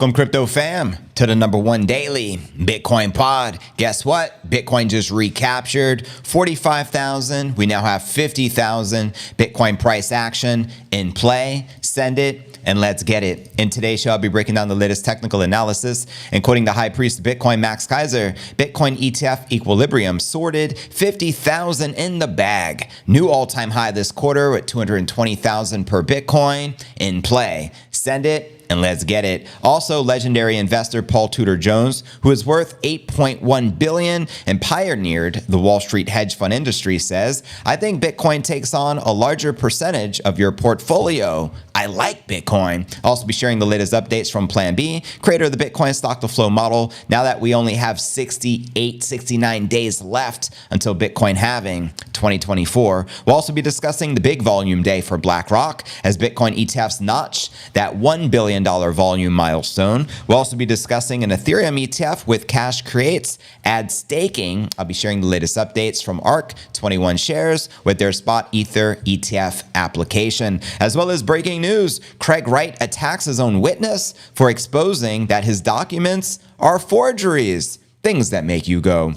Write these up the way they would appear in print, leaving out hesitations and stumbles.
Welcome, crypto fam, to the #1 daily Bitcoin pod. Guess what? Bitcoin just recaptured 45,000. We now have 50,000 Bitcoin price action in play. Send it and let's get it. In today's show, I'll be breaking down the latest technical analysis and quoting the high priest of Bitcoin, Max Kaiser. Bitcoin ETF equilibrium sorted, 50,000 in the bag. New all-time high this quarter with 220,000 per Bitcoin in play. Send it and let's get it. Also, legendary investor Paul Tudor Jones, who is worth $8.1 billion and pioneered the Wall Street hedge fund industry, says, I think Bitcoin takes on a larger percentage of your portfolio. I like Bitcoin. I'll also be sharing the latest updates from Plan B, creator of the Bitcoin stock to flow model, now that we only have 69 days left until Bitcoin halving 2024. We'll also be discussing the big volume day for BlackRock as Bitcoin ETFs notch that $1 billion volume milestone. We'll also be discussing an Ethereum ETF with cash creates, add staking. I'll be sharing the latest updates from ARK 21 shares with their spot Ether ETF application, as well as breaking news. Craig Wright attacks his own witness for exposing that his documents are forgeries. Things that make you go,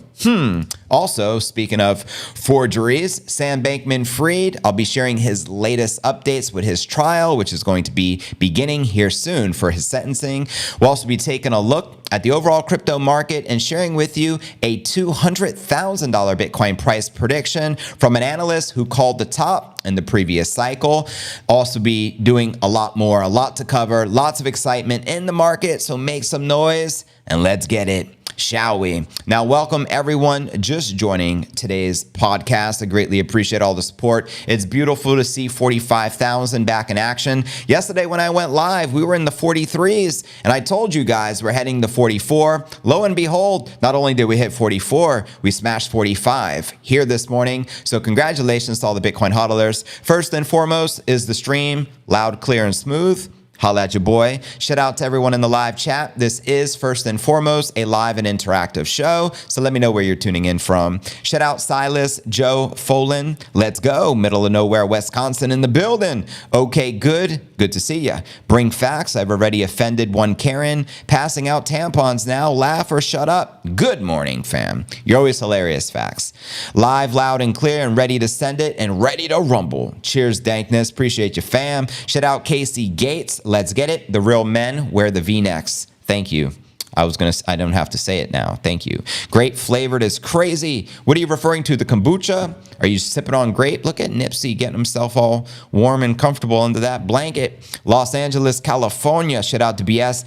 Also, speaking of forgeries, Sam Bankman-Fried, I'll be sharing his latest updates with his trial, which is going to be beginning here soon for his sentencing. We'll also be taking a look at the overall crypto market and sharing with you a $200,000 Bitcoin price prediction from an analyst who called the top in the previous cycle. Also be doing a lot more, a lot to cover, lots of excitement in the market. So make some noise and let's get it, shall we? Now, welcome everyone just joining today's podcast. I greatly appreciate all the support. It's beautiful to see 45,000 back in action. Yesterday when I went live, we were in the 43s and I told you guys we're heading to 44. Lo and behold, not only did we hit 44, we smashed 45 here this morning. So congratulations to all the Bitcoin hodlers. First and foremost is the stream loud, clear, and smooth. Holla at your boy. Shout out to everyone in the live chat. This is first and foremost a live and interactive show, so let me know where you're tuning in from. Shout out Silas, Joe, Folan. Let's go. Middle of nowhere, Wisconsin in the building. Okay, good. Good to see ya. Bring facts. I've already offended one Karen. Passing out tampons now. Laugh or shut up. Good morning, fam. You're always hilarious, facts. Live, loud, and clear, and ready to send it and ready to rumble. Cheers, dankness. Appreciate you, fam. Shout out Casey Gates. Let's get it. The real men wear the V-necks. Thank you. I don't have to say it now. Thank you. Grape flavored is crazy. What are you referring to? The kombucha? Are you sipping on grape? Look at Nipsey getting himself all warm and comfortable under that blanket. Los Angeles, California. Shout out to BS.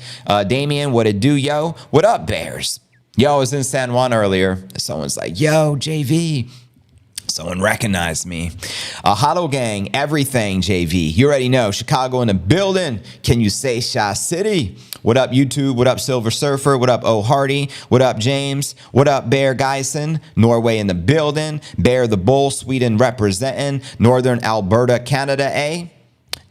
Damien, what it do, yo? What up, Bears? Yo, I was in San Juan earlier. Someone's like, yo, JV. Someone recognized me. Huddle Gang, everything, JV. You already know. Chicago in the building. Can you say Shy City? What up, YouTube? What up, Silver Surfer? What up, O Hardy? What up, James? What up, Bear Geisen? Norway in the building. Bear the Bull, Sweden representing. Northern Alberta, Canada, eh?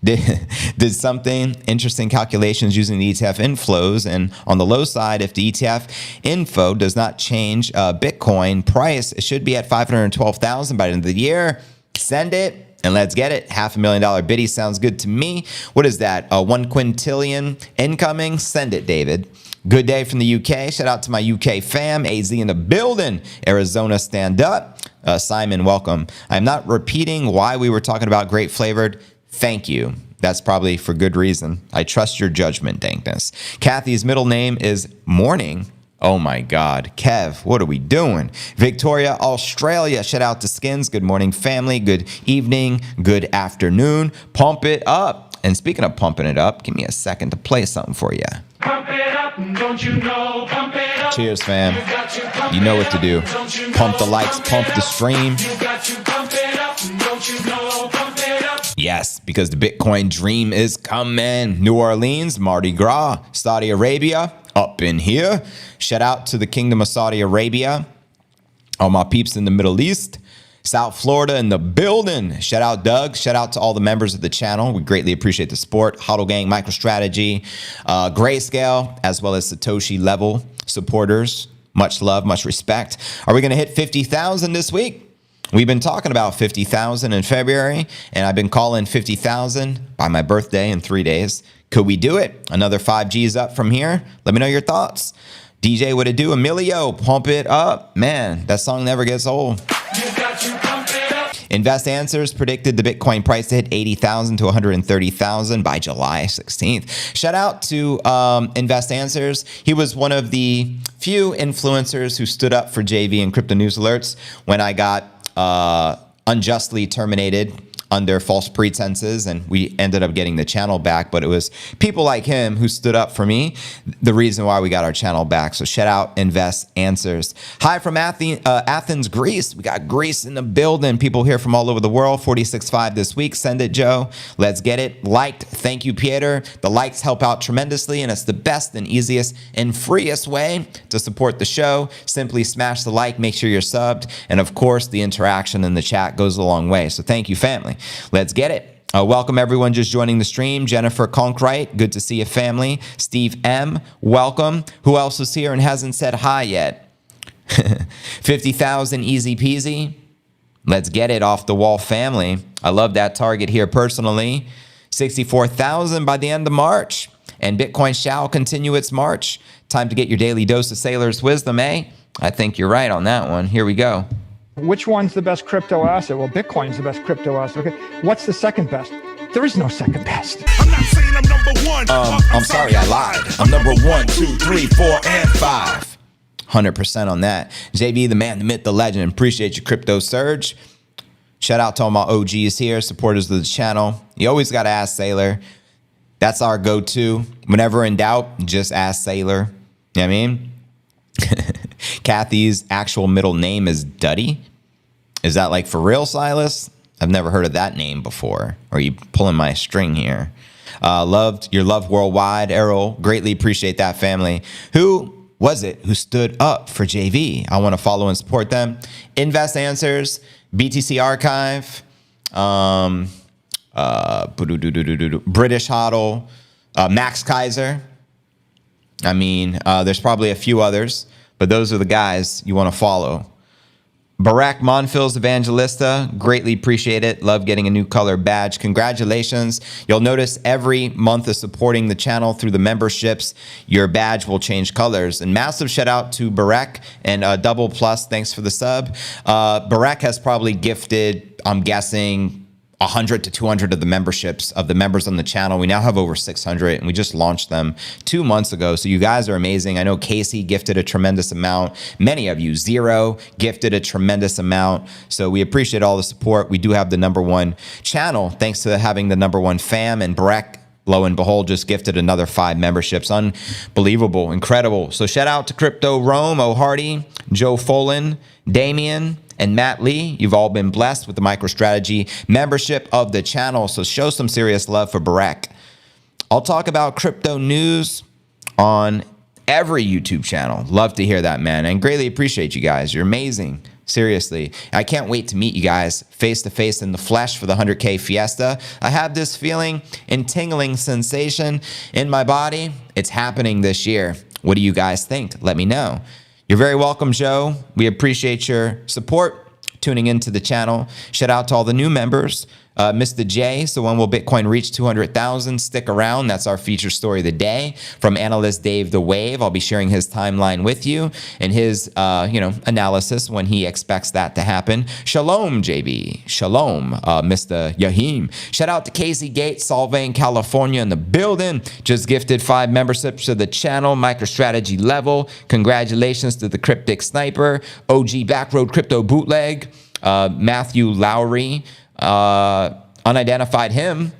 Did something interesting calculations using the ETF inflows, and on the low side, if the ETF info does not change Bitcoin price, it should be at 512,000 by the end of the year. Send it and let's get it. $500,000 biddy sounds good to me. What is that? 1 quintillion incoming? Send it, David. Good day from the UK. Shout out to my UK fam. AZ in the building. Arizona, stand up. Simon, welcome. I'm not repeating why we were talking about grape flavored. Thank you. That's probably for good reason. I trust your judgment, dankness. Kathy's middle name is Morning. Oh my God. Kev, what are we doing? Victoria, Australia. Shout out to Skins. Good morning, family. Good evening. Good afternoon. Pump it up. And speaking of pumping it up, give me a second to play something for you. Pump it up, don't you know? Pump it up. Cheers, fam. You know what to do. Pump the likes, pump the stream. You got to pump it up, don't you know? Pump it up. Yes, because the Bitcoin dream is coming. New Orleans, Mardi Gras, Saudi Arabia, up in here. Shout out to the Kingdom of Saudi Arabia. All my peeps in the Middle East. South Florida in the building. Shout out Doug. Shout out to all the members of the channel. We greatly appreciate the support. Huddle Gang, MicroStrategy, Grayscale, as well as Satoshi level supporters. Much love, much respect. Are we going to hit 50,000 this week? We've been talking about 50,000 in February, and I've been calling 50,000 by my birthday in 3 days. Could we do it? Another 5 G's up from here? Let me know your thoughts. DJ, what it do? Emilio, pump it up. Man, that song never gets old. Invest Answers predicted the Bitcoin price to hit 80,000 to 130,000 by July 16th. Shout out to Invest Answers. He was one of the few influencers who stood up for JV and Crypto News Alerts when I got unjustly terminated under false pretenses, and we ended up getting the channel back, but it was people like him who stood up for me, the reason why we got our channel back. So shout out Invest Answers. Hi from Athens, Greece. We got Greece in the building. People here from all over the world. 46.5 this week. Send it, Joe. Let's get it. Liked. Thank you, Pieter. The likes help out tremendously, and it's the best and easiest and freest way to support the show. Simply smash the like, make sure you're subbed, and of course, the interaction in the chat goes a long way. So thank you, family. Let's get it. Welcome everyone just joining the stream. Jennifer Conkright, good to see you, family. Steve M, welcome. Who else is here and hasn't said hi yet? 50,000 easy peasy. Let's get it, off the wall, family. I love that target here personally. 64,000 by the end of March. And Bitcoin shall continue its march. Time to get your daily dose of sailor's wisdom, eh? I think you're right on that one. Here we go. Which one's the best crypto asset? Well, Bitcoin's the best crypto asset. Okay. What's the second best? There is no second best. I'm not saying I'm number one. I'm sorry, I lied. I'm number 1, 2, 3, 4, and 5. 100% on that. JB, the man, the myth, the legend. Appreciate your crypto surge. Shout out to all my OGs here, supporters of the channel. You always got to ask Sailor. That's our go-to. Whenever in doubt, just ask Sailor. You know what I mean? Kathy's actual middle name is Duddy. Is that like for real, Silas? I've never heard of that name before. Or are you pulling my string here? Loved your love worldwide, Errol. Greatly appreciate that, family. Who was it who stood up for JV? I want to follow and support them. Invest Answers, BTC Archive, British Hodl, Max Kaiser. I mean, there's probably a few others, but those are the guys you want to follow. Barack Monfils Evangelista, greatly appreciate it. Love getting a new color badge. Congratulations. You'll notice every month of supporting the channel through the memberships, your badge will change colors. And massive shout out to Barack and Double Plus. Thanks for the sub. Barack has probably gifted, I'm guessing, 100 to 200 of the memberships of the members on the channel. We now have over 600, and we just launched them 2 months ago. So you guys are amazing. I know Casey gifted a tremendous amount. Many of you, Zero, gifted a tremendous amount. So we appreciate all the support. We do have the #1 channel thanks to having the #1 fam, and Breck, lo and behold, just gifted another 5 memberships. Unbelievable, incredible. So shout out to Crypto Rome, O'Hardy, Joe Follin, Damien, and Matt Lee. You've all been blessed with the MicroStrategy membership of the channel, so show some serious love for Barack. I'll talk about crypto news on every YouTube channel. Love to hear that, man, and greatly appreciate you guys. You're amazing. Seriously. I can't wait to meet you guys face to face in the flesh for the 100K Fiesta. I have this feeling and tingling sensation in my body. It's happening this year. What do you guys think? Let me know. You're very welcome, Joe. We appreciate your support, tuning into the channel. Shout out to all the new members. Mr. J, so when will Bitcoin reach 200,000? Stick around. That's our feature story of the day from analyst Dave the Wave. I'll be sharing his timeline with you and his analysis when he expects that to happen. Shalom, JB. Shalom, Mr. Yahim. Shout out to Casey Gates, Solvang, California in the building. Just gifted 5 memberships to the channel, MicroStrategy level. Congratulations to the Cryptic Sniper, OG Backroad Crypto Bootleg, Matthew Lowry, unidentified him,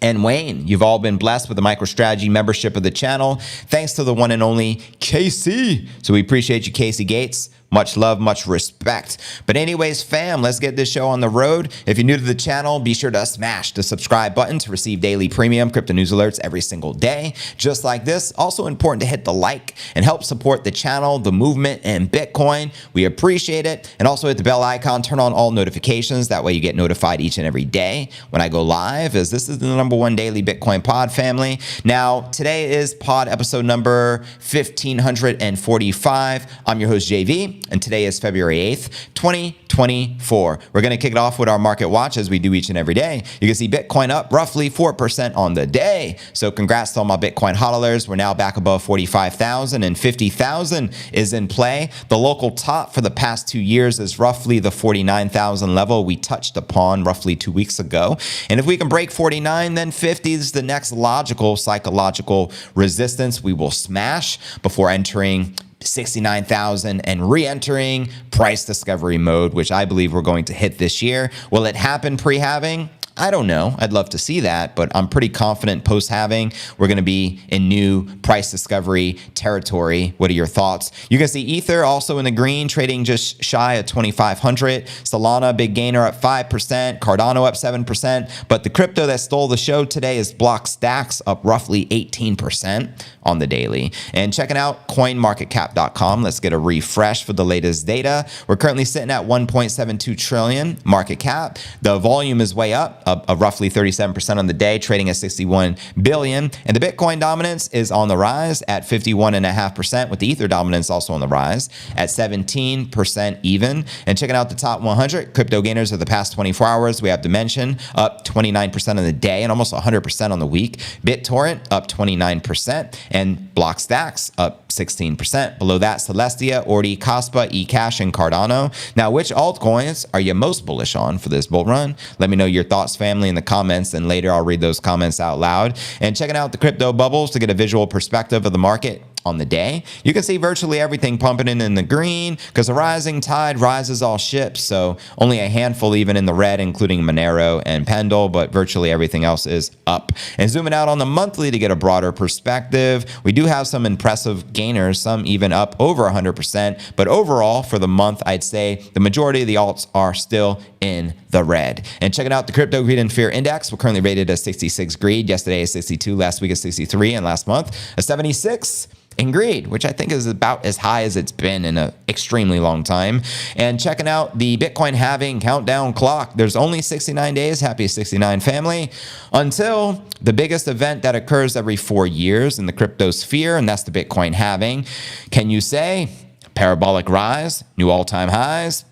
and Wayne. You've all been blessed with the MicroStrategy membership of the channel. Thanks to the one and only Casey. So we appreciate you, Casey Gates. Much love, much respect. But anyways, fam, let's get this show on the road. If you're new to the channel, be sure to smash the subscribe button to receive daily premium crypto news alerts every single day. Just like this, also important to hit the like and help support the channel, the movement, and Bitcoin. We appreciate it. And also hit the bell icon, turn on all notifications. That way you get notified each and every day when I go live, as this is the #1 daily Bitcoin pod, family. Now, today is pod episode number 1545. I'm your host, JV. USD, and today is February 8th, 2024. We're going to kick it off with our market watch as we do each and every day. You can see Bitcoin up roughly 4% on the day. So congrats to all my Bitcoin hodlers. We're now back above 45,000 and 50,000 is in play. The local top for the past 2 years is roughly the 49,000 level we touched upon roughly 2 weeks ago. And if we can break 49, then 50 is the next logical psychological resistance we will smash before entering 69,000 and re-entering price discovery mode, which I believe we're going to hit this year. Will it happen pre-halving? I don't know. I'd love to see that, but I'm pretty confident post-halving we're going to be in new price discovery territory. What are your thoughts? You can see Ether also in the green, trading just shy of 2,500. Solana, big gainer, up 5%. Cardano up 7%. But the crypto that stole the show today is Blockstacks, up roughly 18% on the daily. And checking out coinmarketcap.com. Let's get a refresh for the latest data. We're currently sitting at 1.72 trillion market cap. The volume is way up roughly 37% on the day, trading at 61 billion. And the Bitcoin dominance is on the rise at 51.5%, with the Ether dominance also on the rise at 17% even. And checking out the top 100 crypto gainers of the past 24 hours, we have Dimension up 29% on the day and almost 100% on the week. BitTorrent up 29% and Blockstacks up 16%. Below that, Celestia, Ordi, Kaspa, eCash, and Cardano. Now, which altcoins are you most bullish on for this bull run? Let me know your thoughts, family, in the comments, and later I'll read those comments out loud. And checking out the crypto bubbles to get a visual perspective of the market on the day. You can see virtually everything pumping in the green because the rising tide rises all ships. So only a handful even in the red, including Monero and Pendle, but virtually everything else is up. And zooming out on the monthly to get a broader perspective, we do have some impressive gainers, some even up over 100%. But overall, for the month, I'd say the majority of the alts are still in the red. And checking out the Crypto Greed and Fear Index, we're currently rated as 66 greed. Yesterday is 62, last week is 63, and last month a 76 in greed, which I think is about as high as it's been in an extremely long time. And checking out the Bitcoin halving countdown clock, there's only 69 days, happy 69 family, until the biggest event that occurs every 4 years in the crypto sphere, and that's the Bitcoin halving. Can you say parabolic rise, new all-time highs?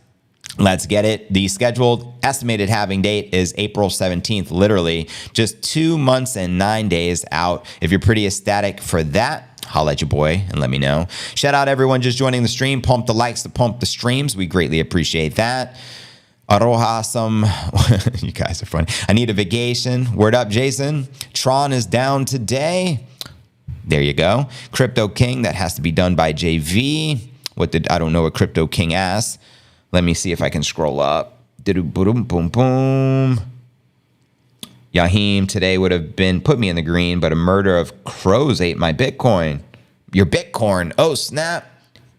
Let's get it. The scheduled estimated halving date is April 17th, literally just 2 months and 9 days out. If you're pretty ecstatic for that, holla at your boy and let me know. Shout out everyone just joining the stream. Pump the likes to pump the streams. We greatly appreciate that. Aroha some. You guys are funny. I need a vacation. Word up, Jason. Tron is down today. There you go. Crypto King. That has to be done by JV. I don't know what Crypto King asked. Let me see if I can scroll up. Boom, boom, boom. Yahim today would have been put me in the green, but a murder of crows ate my Bitcoin. Your Bitcoin. Oh, snap.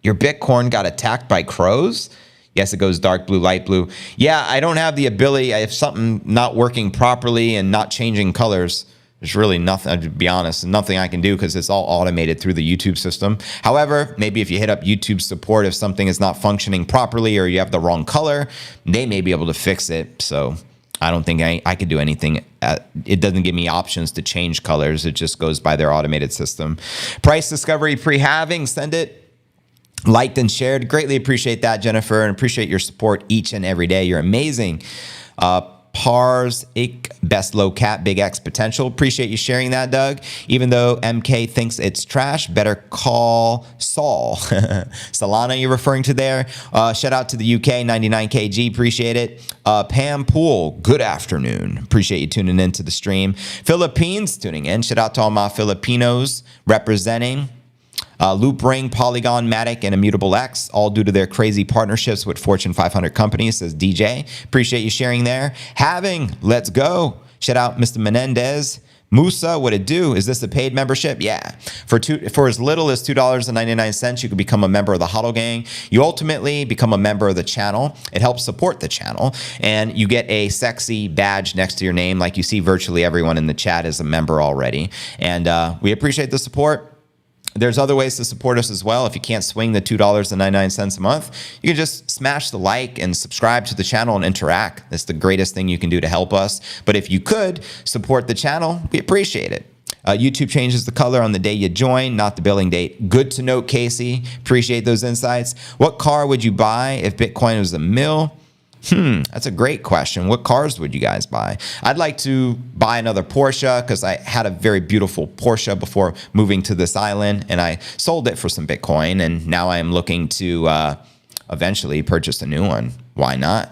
Your Bitcoin got attacked by crows? Yes, it goes dark blue, light blue. Yeah, I don't have the ability. If something not working properly and not changing colors, there's really nothing, to be honest, nothing I can do because it's all automated through the YouTube system. However, maybe if you hit up YouTube support, if something is not functioning properly or you have the wrong color, they may be able to fix it. So I don't think I could do anything. It doesn't give me options to change colors. It just goes by their automated system. Price discovery pre-halving, send it. Liked and shared. Greatly appreciate that, Jennifer, and appreciate your support each and every day. You're amazing. Pars, Ik, Best Low Cap, Big X Potential. Appreciate you sharing that, Doug. Even though MK thinks it's trash, better call Saul. Solana you're referring to there. Shout out to the UK, 99kg. Appreciate it. Pam Poole, good afternoon. Appreciate you tuning in to the stream. Philippines tuning in. Shout out to all my Filipinos representing. Loop Ring, Polygon, Matic, and Immutable X, all due to their crazy partnerships with Fortune 500 companies, says DJ. Appreciate you sharing there. Having, let's go. Shout out Mr. Menendez. Musa, what it do? Is this a paid membership? Yeah. For as little as $2.99, you can become a member of the HODL Gang. You ultimately become a member of the channel. It helps support the channel. And you get a sexy badge next to your name. Like you see, virtually everyone in the chat is a member already. And we appreciate the support. There's other ways to support us as well. If you can't swing the $2.99 a month, you can just smash the like and subscribe to the channel and interact. That's the greatest thing you can do to help us. But if you could support the channel, we appreciate it. YouTube changes the color on the day you join, not the billing date. Good to know, Casey. Appreciate those insights. What car would you buy if Bitcoin was a mill? That's a great question. What cars would you guys buy? I'd like to buy another Porsche because I had a very beautiful Porsche before moving to this island, and I sold it for some Bitcoin, and now I'm looking to eventually purchase a new one. Why not?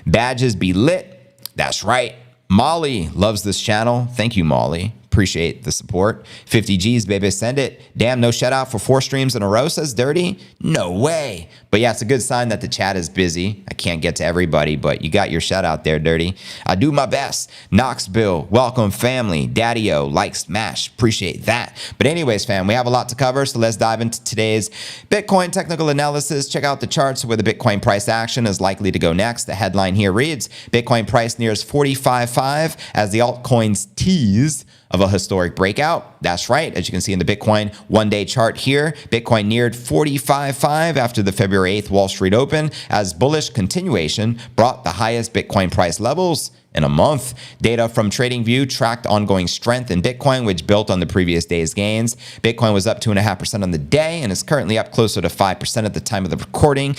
Badges be lit. That's right. Molly loves this channel. Thank you, Molly. Appreciate the support. 50 G's, baby, send it. Damn, no shout out for 4 streams in a row, says Dirty. No way. But yeah, it's a good sign that the chat is busy. I can't get to everybody, but you got your shout out there, Dirty. I do my best. Knoxville, welcome family. Daddy-O, like, smash. Appreciate that. But anyways, fam, we have a lot to cover, so let's dive into today's Bitcoin technical analysis. Check out the charts where the Bitcoin price action is likely to go next. The headline here reads, Bitcoin price nears 45.5 as the altcoins tease of a historic breakout. That's right. As you can see in the Bitcoin one-day chart here, Bitcoin neared 45.5 after the February 8th Wall Street Open as bullish continuation brought the highest Bitcoin price levels in a month. Data from TradingView tracked ongoing strength in Bitcoin, which built on the previous day's gains. Bitcoin was up 2.5% on the day and is currently up closer to 5% at the time of the recording.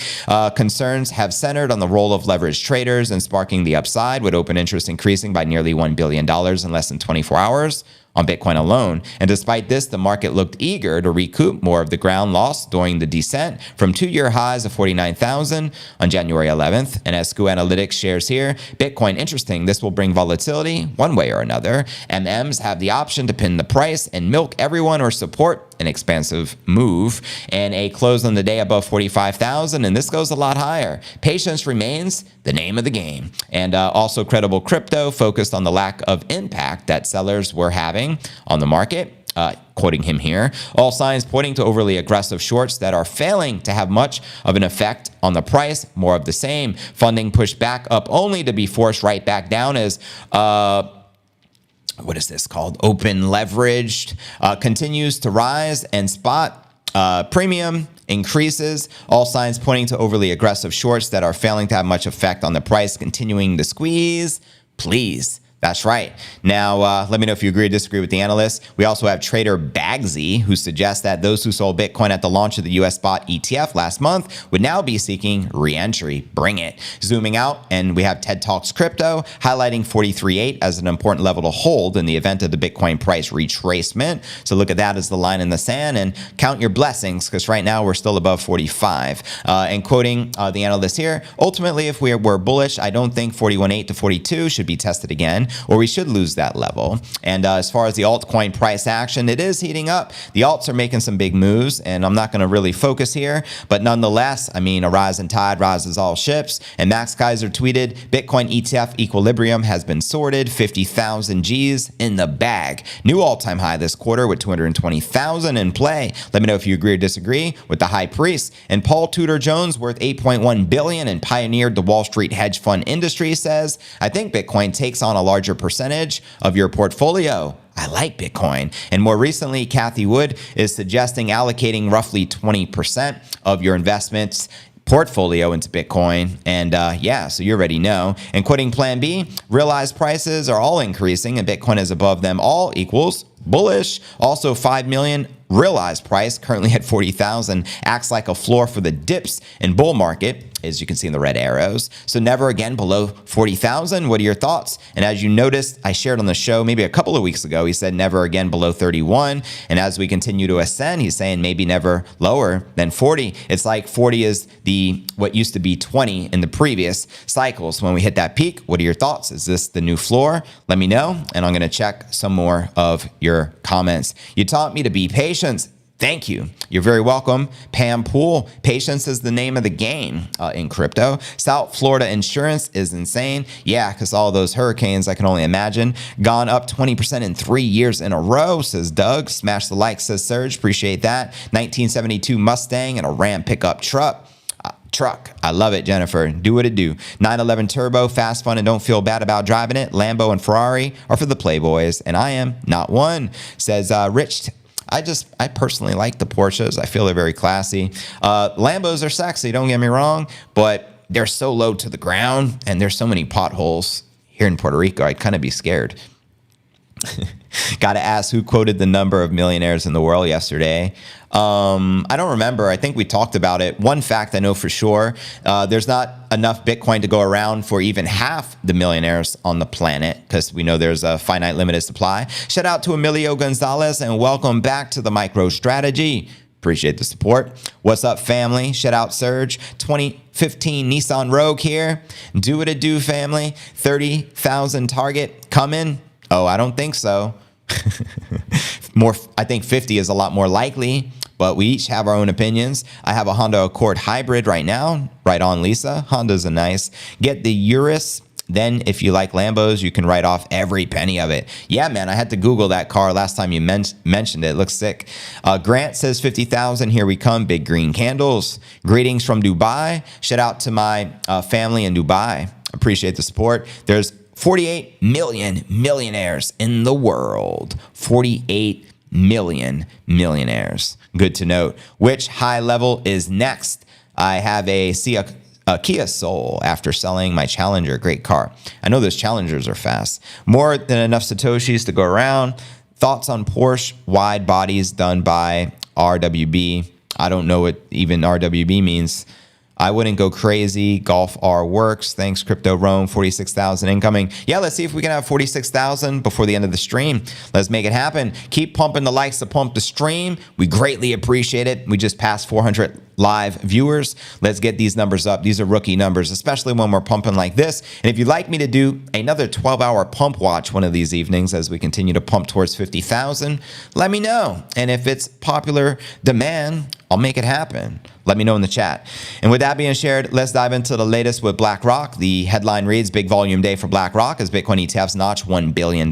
Concerns have centered on the role of leveraged traders and sparking the upside, with open interest increasing by nearly $1 billion in less than 24 hours on Bitcoin alone. And despite this, the market looked eager to recoup more of the ground lost during the descent from 2-year highs of 49,000 on January 11th. And as SKU Analytics shares here, Bitcoin, interesting, this will bring volatility one way or another. MMs have the option to pin the price and milk everyone or support an expansive move. And a close on the day above 45,000, and this goes a lot higher. Patience remains the name of the game. And also Credible Crypto focused on the lack of impact that sellers were having on the market. Quoting him here, all signs pointing to overly aggressive shorts that are failing to have much of an effect on the price. More of the same. Funding pushed back up only to be forced right back down as what is this called? Open leveraged continues to rise, and spot premium increases. All signs pointing to overly aggressive shorts that are failing to have much effect on the price, continuing the squeeze. Please. That's right. Now, let me know if you agree or disagree with the analysts. We also have trader Bagsy, who suggests that those who sold Bitcoin at the launch of the US spot ETF last month would now be seeking re-entry. Bring it. Zooming out, and we have TED Talks Crypto, highlighting 43.8 as an important level to hold in the event of the Bitcoin price retracement. So look at that as the line in the sand and count your blessings, because right now we're still above 45. And quoting the analyst here, ultimately, if we were bullish, I don't think 41.8 to 42 should be tested again, or we should lose that level. And as far as the altcoin price action, it is heating up. The alts are making some big moves, and I'm not going to really focus here, but nonetheless, I mean, a rising tide rises all ships. And Max Kaiser tweeted, Bitcoin ETF equilibrium has been sorted, 50,000 G's in the bag. New all-time high this quarter with 220,000 in play. Let me know if you agree or disagree with the high priest. And Paul Tudor Jones, worth 8.1 billion and pioneered the Wall Street hedge fund industry, says, I think Bitcoin takes on a larger percentage of your portfolio. I like Bitcoin. And more recently, Kathy Wood is suggesting allocating roughly 20% of your investments portfolio into Bitcoin. And yeah, so you already know. And quoting Plan B, realized prices are all increasing and Bitcoin is above them all equals bullish. Also 5 million realized price, currently at 40,000, acts like a floor for the dips in bull market, as you can see in the red arrows. So never again below 40,000. What are your thoughts? And as you noticed, I shared on the show maybe a couple of weeks ago, he said never again below 31. And as we continue to ascend, he's saying maybe never lower than 40. It's like 40 is the what used to be 20 in the previous cycles. When we hit that peak, what are your thoughts? Is this the new floor? Let me know, and I'm going to check some more of your comments. You taught me to be patient. Thank you. You're very welcome. Pam Poole, patience is the name of the game in crypto. South Florida insurance is insane. Yeah, because all those hurricanes, I can only imagine. Gone up 20% in 3 years in a row, says Doug. Smash the like, says Serge. Appreciate that. 1972 Mustang and a Ram pickup truck. I love it, Jennifer. Do what it do. 911 Turbo, fast, fun, and don't feel bad about driving it. Lambo and Ferrari are for the playboys, and I am not one, says Rich. I personally like the Porsches. I feel they're very classy. Lambos are sexy, don't get me wrong, but they're so low to the ground, and there's so many potholes here in Puerto Rico, I'd kind of be scared. Got to ask, who quoted the number of millionaires in the world yesterday? I don't remember. I think we talked about it. One fact I know for sure, there's not enough Bitcoin to go around for even half the millionaires on the planet, because we know there's a finite limited supply. Shout out to Emilio Gonzalez and welcome back to the Micro Strategy. Appreciate the support. What's up, family? Shout out Serge. 2015 Nissan Rogue here. Do what it do, family. 30,000 target coming. Oh, I don't think so. I think 50 is a lot more likely, but we each have our own opinions. I have a Honda Accord Hybrid right now. Right on, Lisa. Honda's a nice. Get the Urus. Then if you like Lambos, you can write off every penny of it. Yeah, man, I had to Google that car last time you mentioned it. It looks sick. Grant says 50,000. Here we come. Big green candles. Greetings from Dubai. Shout out to my family in Dubai. Appreciate the support. There's 48 million millionaires in the world. 48 million millionaires. Good to note. Which high level is next? I have a Kia Soul after selling my Challenger. Great car. I know those Challengers are fast. More than enough Satoshis to go around. Thoughts on Porsche wide bodies done by RWB. I don't know what even RWB means. I wouldn't go crazy. Golf R works. Thanks, Crypto Rome. 46,000 incoming. Yeah, let's see if we can have 46,000 before the end of the stream. Let's make it happen. Keep pumping the likes to pump the stream. We greatly appreciate it. We just passed 400 live viewers. Let's get these numbers up. These are rookie numbers, especially when we're pumping like this. And if you'd like me to do another 12-hour pump watch one of these evenings as we continue to pump towards 50,000, let me know. And if it's popular demand, I'll make it happen. Let me know in the chat. And with that being shared, let's dive into the latest with BlackRock. The headline reads, big volume day for BlackRock as Bitcoin ETFs notch $1 billion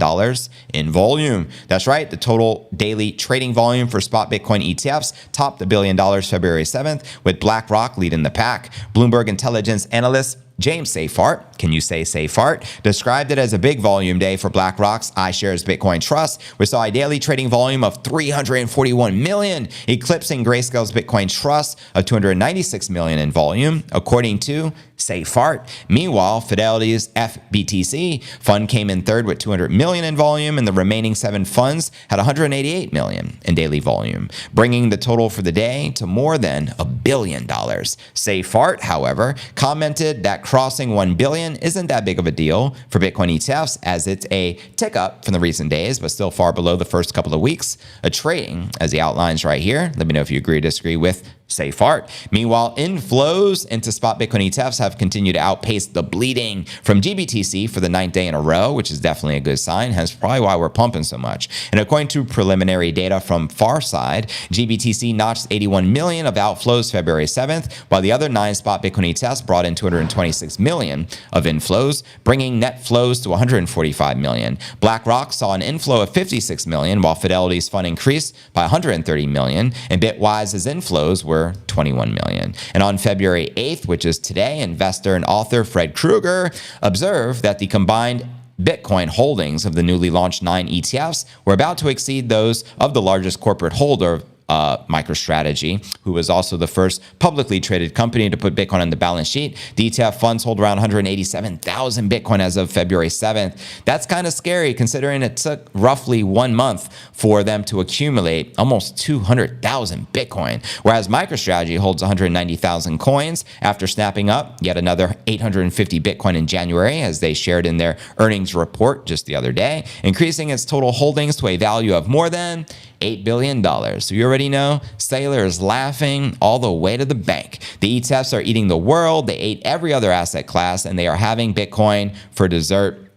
in volume. That's right. The total daily trading volume for spot Bitcoin ETFs topped $1 billion February 7th, with BlackRock leading the pack. Bloomberg intelligence analyst James Seyfarth, can you say Seyfarth, described it as a big volume day for BlackRock's iShares Bitcoin Trust, which saw a daily trading volume of 341 million, eclipsing Grayscale's Bitcoin Trust of 296 million in volume, according to Seyfarth. Meanwhile, Fidelity's FBTC fund came in third with 200 million in volume, and the remaining 7 funds had 188 million in daily volume, bringing the total for the day to more than $1 billion. Seyfarth, however, commented that crossing 1 billion isn't that big of a deal for Bitcoin ETFs, as it's a tick up from the recent days, but still far below the first couple of weeks of trading, as he outlines right here. Let me know if you agree or disagree with Seyfarth. Meanwhile, inflows into spot Bitcoin ETFs have continued to outpace the bleeding from GBTC for the 9th day in a row, which is definitely a good sign, hence probably why we're pumping so much. And according to preliminary data from Farside, GBTC notched 81 million of outflows February 7th, while the other 9 spot Bitcoin ETFs brought in 226 million of inflows, bringing net flows to 145 million. BlackRock saw an inflow of 56 million, while Fidelity's fund increased by 130 million, and Bitwise's inflows were 21 million. And on February 8th, which is today, investor and author Fred Krueger observed that the combined Bitcoin holdings of the newly launched 9 ETFs were about to exceed those of the largest corporate holder, MicroStrategy, who was also the first publicly traded company to put Bitcoin on the balance sheet. The ETF funds hold around 187,000 Bitcoin as of February 7th. That's kind of scary considering it took roughly 1 month for them to accumulate almost 200,000 Bitcoin, whereas MicroStrategy holds 190,000 coins after snapping up yet another 850 Bitcoin in January, as they shared in their earnings report just the other day, increasing its total holdings to a value of more than $8 billion. So you already know, Saylor is laughing all the way to the bank. The ETFs are eating the world. They ate every other asset class, and they are having Bitcoin for dessert.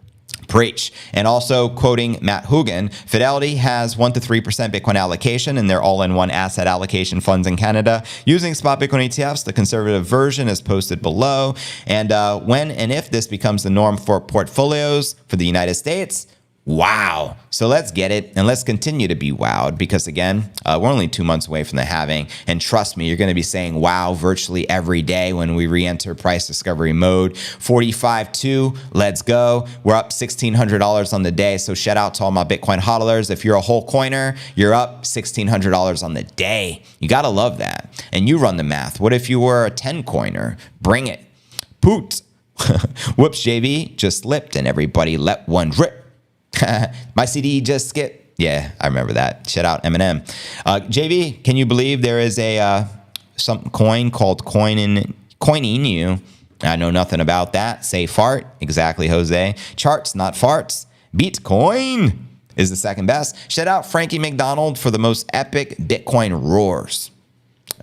Preach. And also quoting Matt Hoogan, Fidelity has 1 to 3% Bitcoin allocation in their all-in-one asset allocation funds in Canada using spot Bitcoin ETFs. The conservative version is posted below. And when and if this becomes the norm for portfolios for the United States, wow. So let's get it, and let's continue to be wowed, because again, we're only 2 months away from the halving, and trust me, you're going to be saying wow virtually every day when we re-enter price discovery mode. 45.2, let's go. We're up $1,600 on the day, so shout out to all my Bitcoin hodlers. If you're a whole coiner, you're up $1,600 on the day. You got to love that. And you run the math. What if you were a 10 coiner? Bring it. Poot. Whoops, JV just slipped, and everybody let one rip. My CD just skipped. Yeah, I remember that. Shout out Eminem. JV, can you believe there is a some coin called Coin Inu? I know nothing about that. Say fart. Exactly, Jose. Charts, not farts. Bitcoin is the second best. Shout out Frankie McDonald for the most epic Bitcoin roars.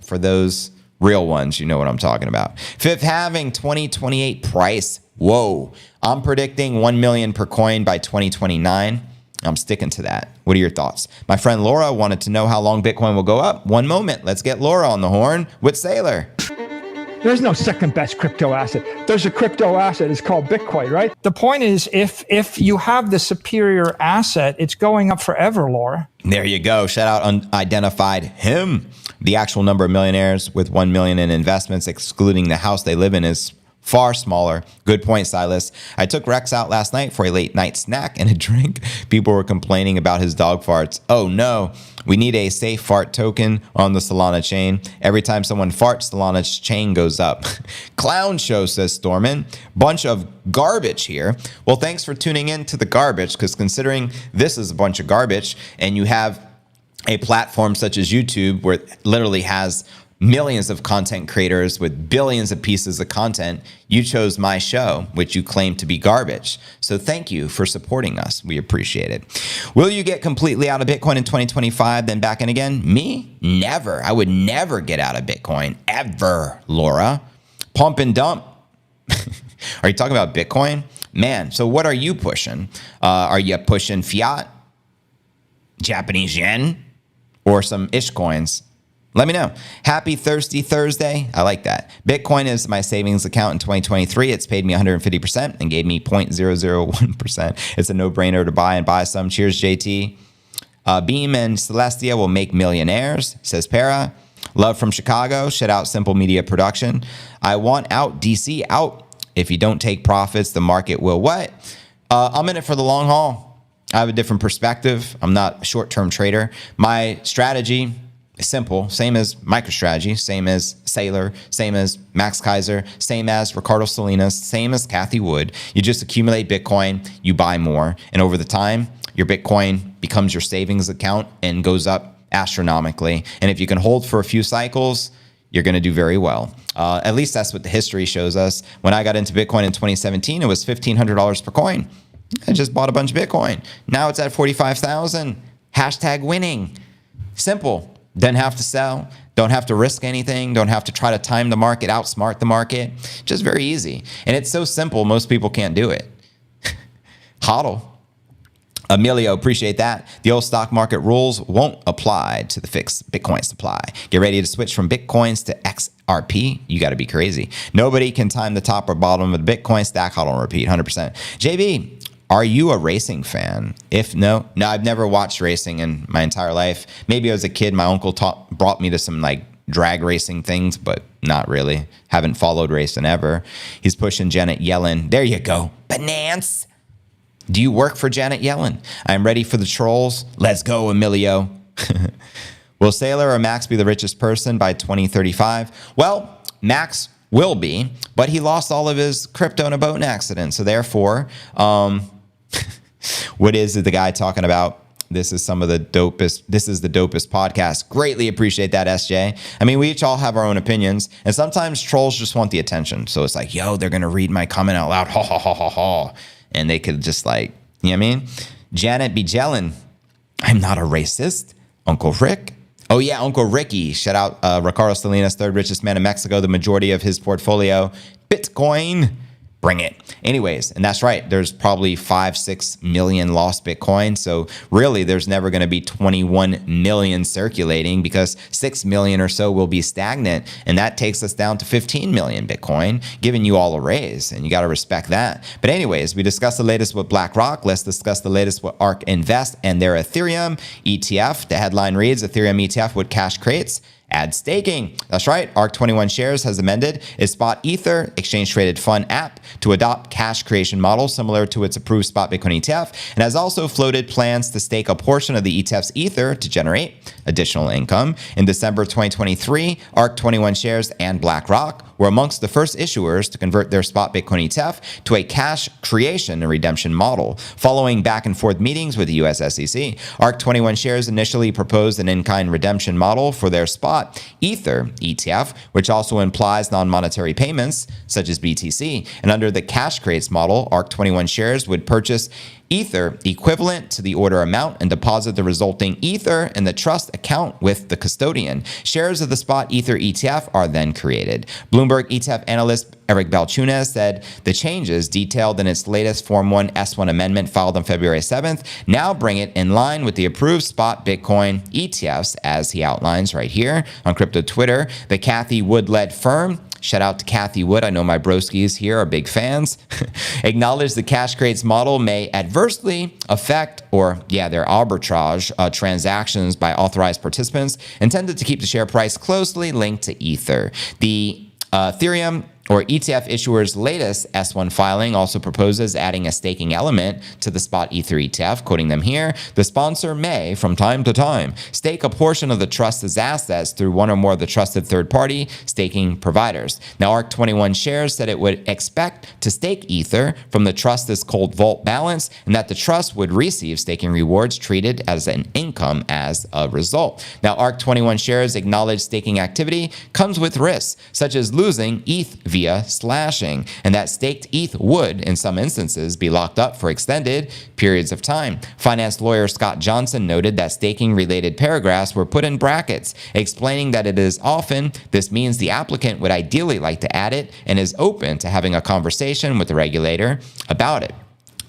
For those real ones, you know what I'm talking about. Fifth halving 2028 price. Whoa. I'm predicting 1 million per coin by 2029. I'm sticking to that. What are your thoughts? My friend Laura wanted to know how long Bitcoin will go up. One moment. Let's get Laura on the horn with Sailor. There's no second best crypto asset. There's a crypto asset. It's called Bitcoin, right? The point is, if you have the superior asset, it's going up forever, Laura. There you go. Shout out unidentified him. The actual number of millionaires with 1 million in investments, excluding the house they live in, is far smaller. Good point, Silas. I took Rex out last night for a late night snack and a drink. People were complaining about his dog farts. Oh no, we need a safe fart token on the Solana chain. Every time someone farts, Solana's chain goes up. Clown show, says Stormin. Bunch of garbage here. Well, thanks for tuning in to the garbage, because considering this is a bunch of garbage and you have a platform such as YouTube where it literally has millions of content creators with billions of pieces of content, you chose my show, which you claim to be garbage. So thank you for supporting us. We appreciate it. Will you get completely out of Bitcoin in 2025, then back in again? Me? Never. I would never get out of Bitcoin, ever, Laura. Pump and dump. Are you talking about Bitcoin? Man, so what are you pushing? Are you pushing fiat, Japanese yen, or some ish coins? Let me know. Happy Thirsty Thursday. I like that. Bitcoin is my savings account in 2023. It's paid me 150% and gave me 0.001%. It's a no-brainer to buy and buy some. Cheers, JT. Beam and Celestia will make millionaires, says Para. Love from Chicago. Shout out Simple Media Production. I want out. DC out. If you don't take profits, the market will what? I'm in it for the long haul. I have a different perspective. I'm not a short-term trader. My strategy is simple, same as MicroStrategy, same as Sailor, same as Max Kaiser, same as Ricardo Salinas, same as Kathy Wood. You just accumulate Bitcoin, you buy more, and over the time, your Bitcoin becomes your savings account and goes up astronomically. And if you can hold for a few cycles, you're going to do very well. At least that's what the history shows us. When I got into Bitcoin in 2017, it was $1,500 per coin. I just bought a bunch of Bitcoin. Now it's at 45,000. Hashtag winning. Simple. Don't have to sell. Don't have to risk anything. Don't have to try to time the market, outsmart the market. Just very easy. And it's so simple, most people can't do it. Hodl. Emilio, appreciate that. The old stock market rules won't apply to the fixed Bitcoin supply. Get ready to switch from Bitcoins to XRP. You got to be crazy. Nobody can time the top or bottom of the Bitcoin stack. Hold on, repeat 100%. JB, are you a racing fan? If no, I've never watched racing in my entire life. Maybe as a kid, my uncle brought me to some like drag racing things, but not really. Haven't followed racing ever. He's pushing Janet Yellen. There you go. Binance. Do you work for Janet Yellen? I'm ready for the trolls. Let's go, Emilio. Will Sailor or Max be the richest person by 2035? Well, Max will be, but he lost all of his crypto in a boating accident. So therefore, what is it the guy talking about? This is some of the dopest. This is the dopest podcast. Greatly appreciate that, SJ. I mean, we each all have our own opinions, and sometimes trolls just want the attention. So it's like, yo, they're going to read my comment out loud. Ha, ha, ha, ha, ha. And they could just like, you know what I mean? Janet be gelling. I'm not a racist. Uncle Rick. Oh, yeah, Uncle Ricky. Shout out Ricardo Salinas, third richest man in Mexico. The majority of his portfolio, Bitcoin. Bring it. Anyways, and that's right. There's probably 5-6 million lost Bitcoin. So really, there's never going to be 21 million circulating because 6 million or so will be stagnant. And that takes us down to 15 million Bitcoin, giving you all a raise. And you got to respect that. But anyways, we discussed the latest with BlackRock. Let's discuss the latest with ARK Invest and their Ethereum ETF. The headline reads, Ethereum ETF with cash crates. Add staking. That's right. ARK 21 Shares has amended its Spot Ether exchange-traded fund app to adopt cash creation model similar to its approved Spot Bitcoin ETF, and has also floated plans to stake a portion of the ETF's Ether to generate additional income. In December 2023, ARK 21 Shares and BlackRock were amongst the first issuers to convert their spot Bitcoin ETF to a cash creation and redemption model. Following back and forth meetings with the US SEC, ARK21 shares initially proposed an in-kind redemption model for their spot Ether ETF, which also implies non-monetary payments such as BTC. And under the cash creates model, ARK21 shares would purchase Ether equivalent to the order amount and deposit the resulting Ether in the trust account with the custodian. Shares of the spot Ether ETF are then created. Bloomberg ETF analyst Eric Balchunas said the changes detailed in its latest Form 1 S1 amendment filed on February 7th now bring it in line with the approved spot Bitcoin ETFs, as he outlines right here on crypto Twitter. The Cathie Wood-led firm, shout out to Cathie Wood, I know my broskies here are big fans, acknowledge the cash creates model may adversely affect their arbitrage transactions by authorized participants intended to keep the share price closely linked to Ether. The Ethereum ETF issuer's latest S1 filing also proposes adding a staking element to the spot Ether ETF. Quoting them here, the sponsor may, from time to time, stake a portion of the trust's assets through one or more of the trusted third-party staking providers. Now, ARK21 shares said it would expect to stake Ether from the trust's cold vault balance and that the trust would receive staking rewards treated as an income as a result. Now, ARK21 shares acknowledge staking activity comes with risks, such as losing ETH via slashing, and that staked ETH would, in some instances, be locked up for extended periods of time. Finance lawyer Scott Johnson noted that staking-related paragraphs were put in brackets, explaining that it is often this means the applicant would ideally like to add it and is open to having a conversation with the regulator about it.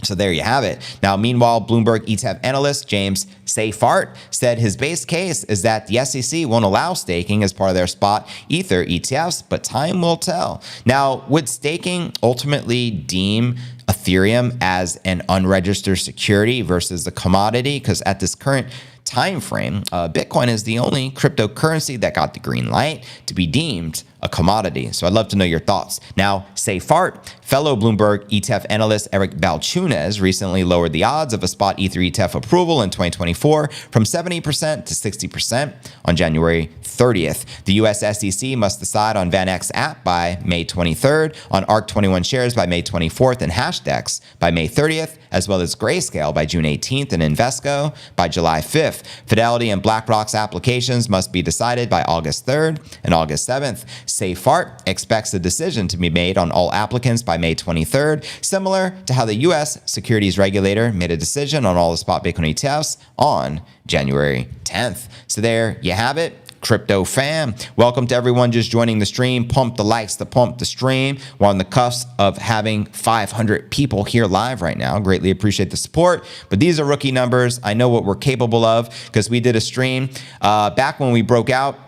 So there you have it. Now, meanwhile, Bloomberg ETF analyst James Seyfarth said his base case is that the SEC won't allow staking as part of their spot Ether ETFs, but time will tell. Now, would staking ultimately deem Ethereum as an unregistered security versus a commodity? Because at this current time frame, Bitcoin is the only cryptocurrency that got the green light to be deemed a commodity. So I'd love to know your thoughts. Now, Seyfarth, fellow Bloomberg ETF analyst Eric Balchunas recently lowered the odds of a spot Ether ETF approval in 2024 from 70% to 60% on January 30th. The US SEC must decide on VanEck's app by May 23rd, on ARK21 shares by May 24th, and Hashdex by May 30th, as well as Grayscale by June 18th and Invesco by July 5th. Fidelity and BlackRock's applications must be decided by August 3rd and August 7th. Seyfarth expects a decision to be made on all applicants by May 23rd, similar to how the U.S. securities regulator made a decision on all the spot Bitcoin ETFs on January 10th. So there you have it. Crypto fam, welcome to everyone just joining the stream. Pump the likes to pump the stream. We're on the cusp of having 500 people here live right now. Greatly appreciate the support, but these are rookie numbers. I know what we're capable of because we did a stream back when we broke out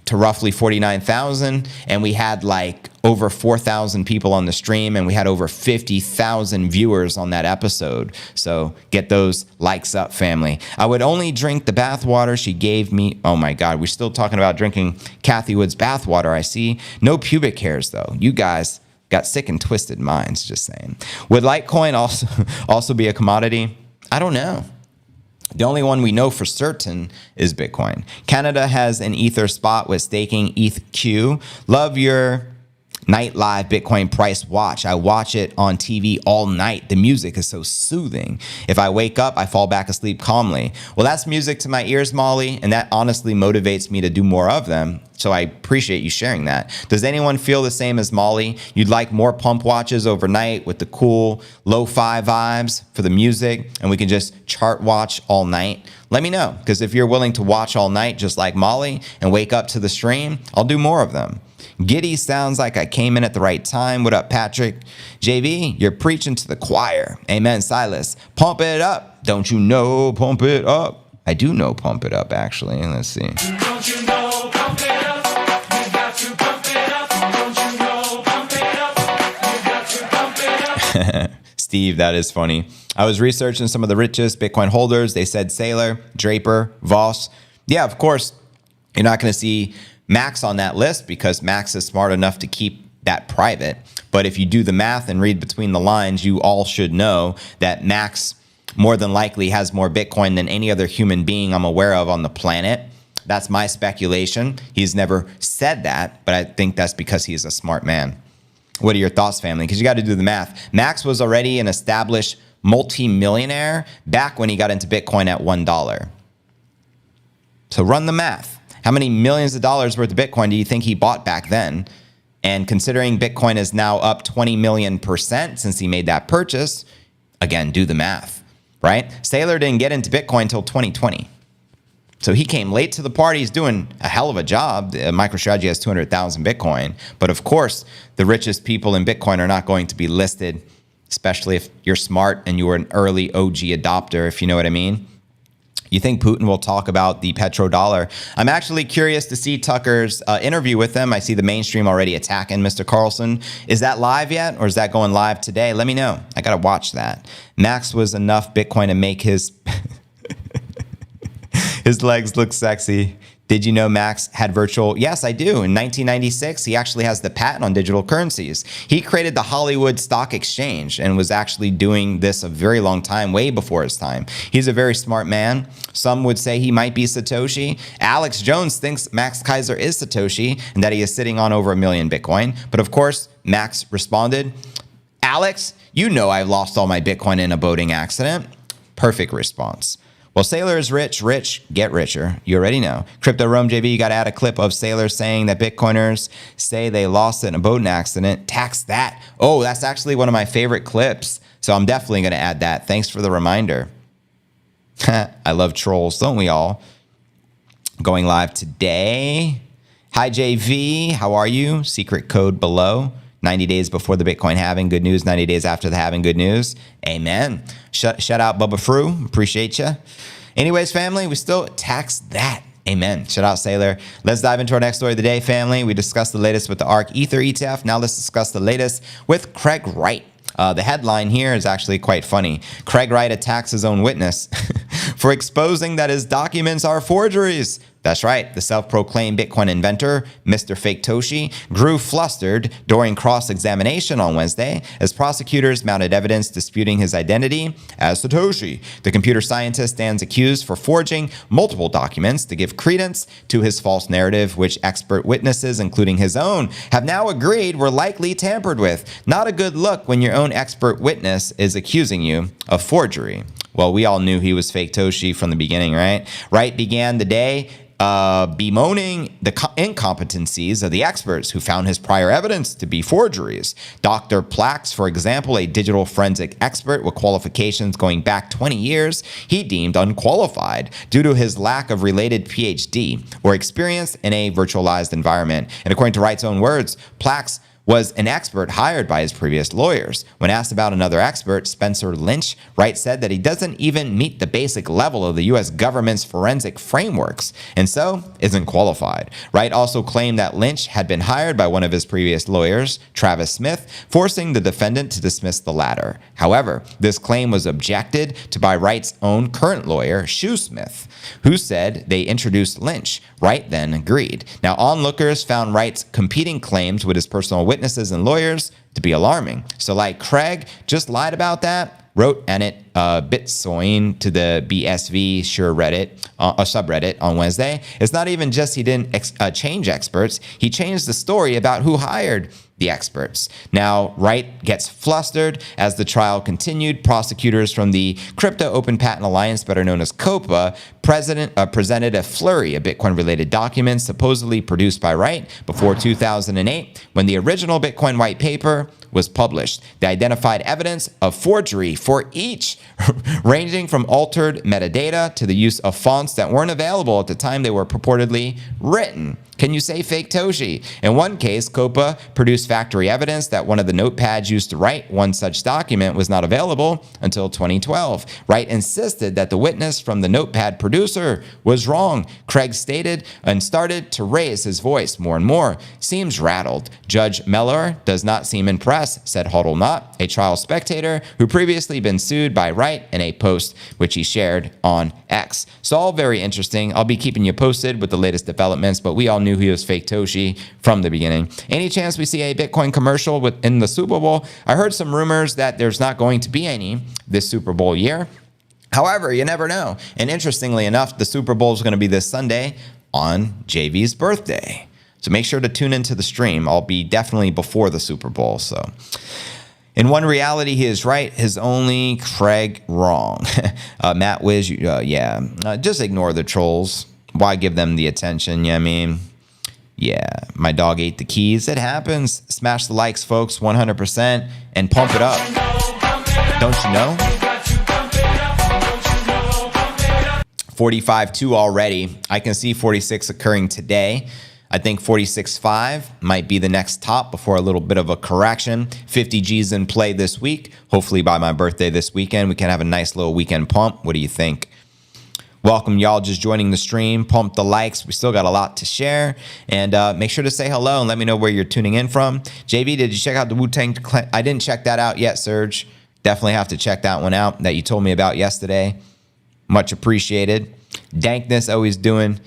to roughly 49,000, and we had like over 4,000 people on the stream, and we had over 50,000 viewers on that episode. So get those likes up, family. I would only drink the bathwater she gave me. Oh my God, we're still talking about drinking Cathie Wood's bathwater, I see. No pubic hairs though. You guys got sick and twisted minds, just saying. Would Litecoin also be a commodity? I don't know. The only one we know for certain is Bitcoin. Canada has an Ether spot with staking ETHQ. Love your night live Bitcoin price watch. I watch it on TV all night. The music is so soothing. If I wake up, I fall back asleep calmly. Well, that's music to my ears, Molly, and that honestly motivates me to do more of them. So I appreciate you sharing that. Does anyone feel the same as Molly? You'd like more pump watches overnight with the cool lo-fi vibes for the music, and we can just chart watch all night? Let me know, because if you're willing to watch all night just like Molly and wake up to the stream, I'll do more of them. Giddy sounds like I came in at the right time. What up, Patrick? JV, you're preaching to the choir. Amen, Silas. Pump it up. Don't you know, pump it up. I do know pump it up, actually. Let's see. Don't you know, pump it up. You got to pump it up. Don't you know, pump it up. You got to pump it up. Steve, that is funny. I was researching some of the richest Bitcoin holders. They said Saylor, Draper, Voss. Yeah, of course, you're not going to see Max on that list because Max is smart enough to keep that private. But if you do the math and read between the lines, you all should know that Max more than likely has more Bitcoin than any other human being I'm aware of on the planet. That's my speculation. He's never said that, but I think that's because he's a smart man. What are your thoughts, family? Because you got to do the math. Max was already an established multi-millionaire back when he got into Bitcoin at $1. So run the math. How many millions of dollars worth of Bitcoin do you think he bought back then? And considering Bitcoin is now up 20 million% since he made that purchase, again, do the math, right? Saylor didn't get into Bitcoin until 2020. So he came late to the party. He's doing a hell of a job. MicroStrategy has 200,000 Bitcoin. But of course, the richest people in Bitcoin are not going to be listed, especially if you're smart and you were an early OG adopter, if you know what I mean. You think Putin will talk about the petrodollar? I'm actually curious to see Tucker's interview with him. I see the mainstream already attacking Mr. Carlson. Is that live yet, or is that going live today? Let me know. I got to watch that. Max was enough Bitcoin to make his his legs look sexy. Did you know Max had virtual? Yes, I do. In 1996, he actually has the patent on digital currencies. He created the Hollywood Stock Exchange and was actually doing this a very long time, way before his time. He's a very smart man. Some would say he might be Satoshi. Alex Jones thinks Max Kaiser is Satoshi and that he is sitting on over 1 million Bitcoin. But of course, Max responded, "Alex, you know I lost all my Bitcoin in a boating accident." Perfect response. Well, Saylor is rich, get richer. You already know. Crypto Rome JV, you got to add a clip of Saylor saying that Bitcoiners say they lost it in a boating accident. Tax that. Oh, that's actually one of my favorite clips. So I'm definitely going to add that. Thanks for the reminder. I love trolls, don't we all? Going live today. Hi, JV. How are you? Secret code below. 90 days before the Bitcoin halving, good news. 90 days after the halving, good news. Amen. Shout out Bubba Frew. Appreciate you. Anyways, family, we still tax that. Amen. Shout out Saylor. Let's dive into our next story of the day, family. We discussed the latest with the ARK Ether ETF. Now let's discuss the latest with Craig Wright. The headline here is actually quite funny. Craig Wright attacks his own witness for exposing that his documents are forgeries. That's right. The self-proclaimed Bitcoin inventor, Mr. Fake Toshi, grew flustered during cross-examination on Wednesday as prosecutors mounted evidence disputing his identity as Satoshi. The computer scientist stands accused for forging multiple documents to give credence to his false narrative, which expert witnesses, including his own, have now agreed were likely tampered with. Not a good look when your own expert witness is accusing you of forgery. Well, we all knew he was Fake Toshi from the beginning, right? Wright began the day bemoaning the incompetencies of the experts who found his prior evidence to be forgeries. Dr. Plax, for example, a digital forensic expert with qualifications going back 20 years, he deemed unqualified due to his lack of related PhD or experience in a virtualized environment. And according to Wright's own words, Plax was an expert hired by his previous lawyers. When asked about another expert, Spencer Lynch, Wright said that he doesn't even meet the basic level of the U.S. government's forensic frameworks, and so isn't qualified. Wright also claimed that Lynch had been hired by one of his previous lawyers, Travis Smith, forcing the defendant to dismiss the latter. However, this claim was objected to by Wright's own current lawyer, Shu Smith, who said they introduced Lynch. Wright then agreed. Now, onlookers found Wright's competing claims with his personal witnesses and lawyers to be alarming. So like Craig just lied about that, wrote and it Bitsoin to the BSV sure Reddit, a subreddit on Wednesday. It's not even just he didn't change experts, he changed the story about who hired the experts. Now, Wright gets flustered as the trial continued. Prosecutors from the Crypto Open Patent Alliance, better known as COPA, presented a flurry of Bitcoin-related documents supposedly produced by Wright before 2008, when the original Bitcoin white paper was published. They identified evidence of forgery for each, ranging from altered metadata to the use of fonts that weren't available at the time they were purportedly written. Can you say Fake Toshi? In one case, COPA produced factory evidence that one of the notepads used to write one such document was not available until 2012. Wright insisted that the witness from the notepad producer was wrong. Craig stated and started to raise his voice more and more. Seems rattled. Judge Mellor does not seem impressed, said Huddle Knott, a trial spectator who previously been sued by Wright in a post which he shared on X. So all very interesting. I'll be keeping you posted with the latest developments, but we all knew he was Fake Toshi from the beginning. Any chance we see a Bitcoin commercial in the Super Bowl? I heard some rumors that there's not going to be any this Super Bowl year. However, you never know. And interestingly enough, the Super Bowl is going to be this Sunday on JV's birthday. So make sure to tune into the stream. I'll be definitely before the Super Bowl. So in one reality, he is right. His only Craig wrong. Matt Wiz, just ignore the trolls. Why give them the attention? Yeah, I mean, yeah, my dog ate the keys. It happens. Smash the likes, folks, 100%, and pump it up. Don't you know? 45.2 already. I can see 46 occurring today. I think 46.5 might be the next top before a little bit of a correction. 50 G's in play this week. Hopefully by my birthday this weekend, we can have a nice little weekend pump. What do you think? Welcome, y'all, just joining the stream. Pump the likes. We still got a lot to share. And make sure to say hello and let me know where you're tuning in from. JV, did you check out the Wu-Tang Clan? I didn't check that out yet, Serge. Definitely have to check that one out that you told me about yesterday. Much appreciated. Dankness always doing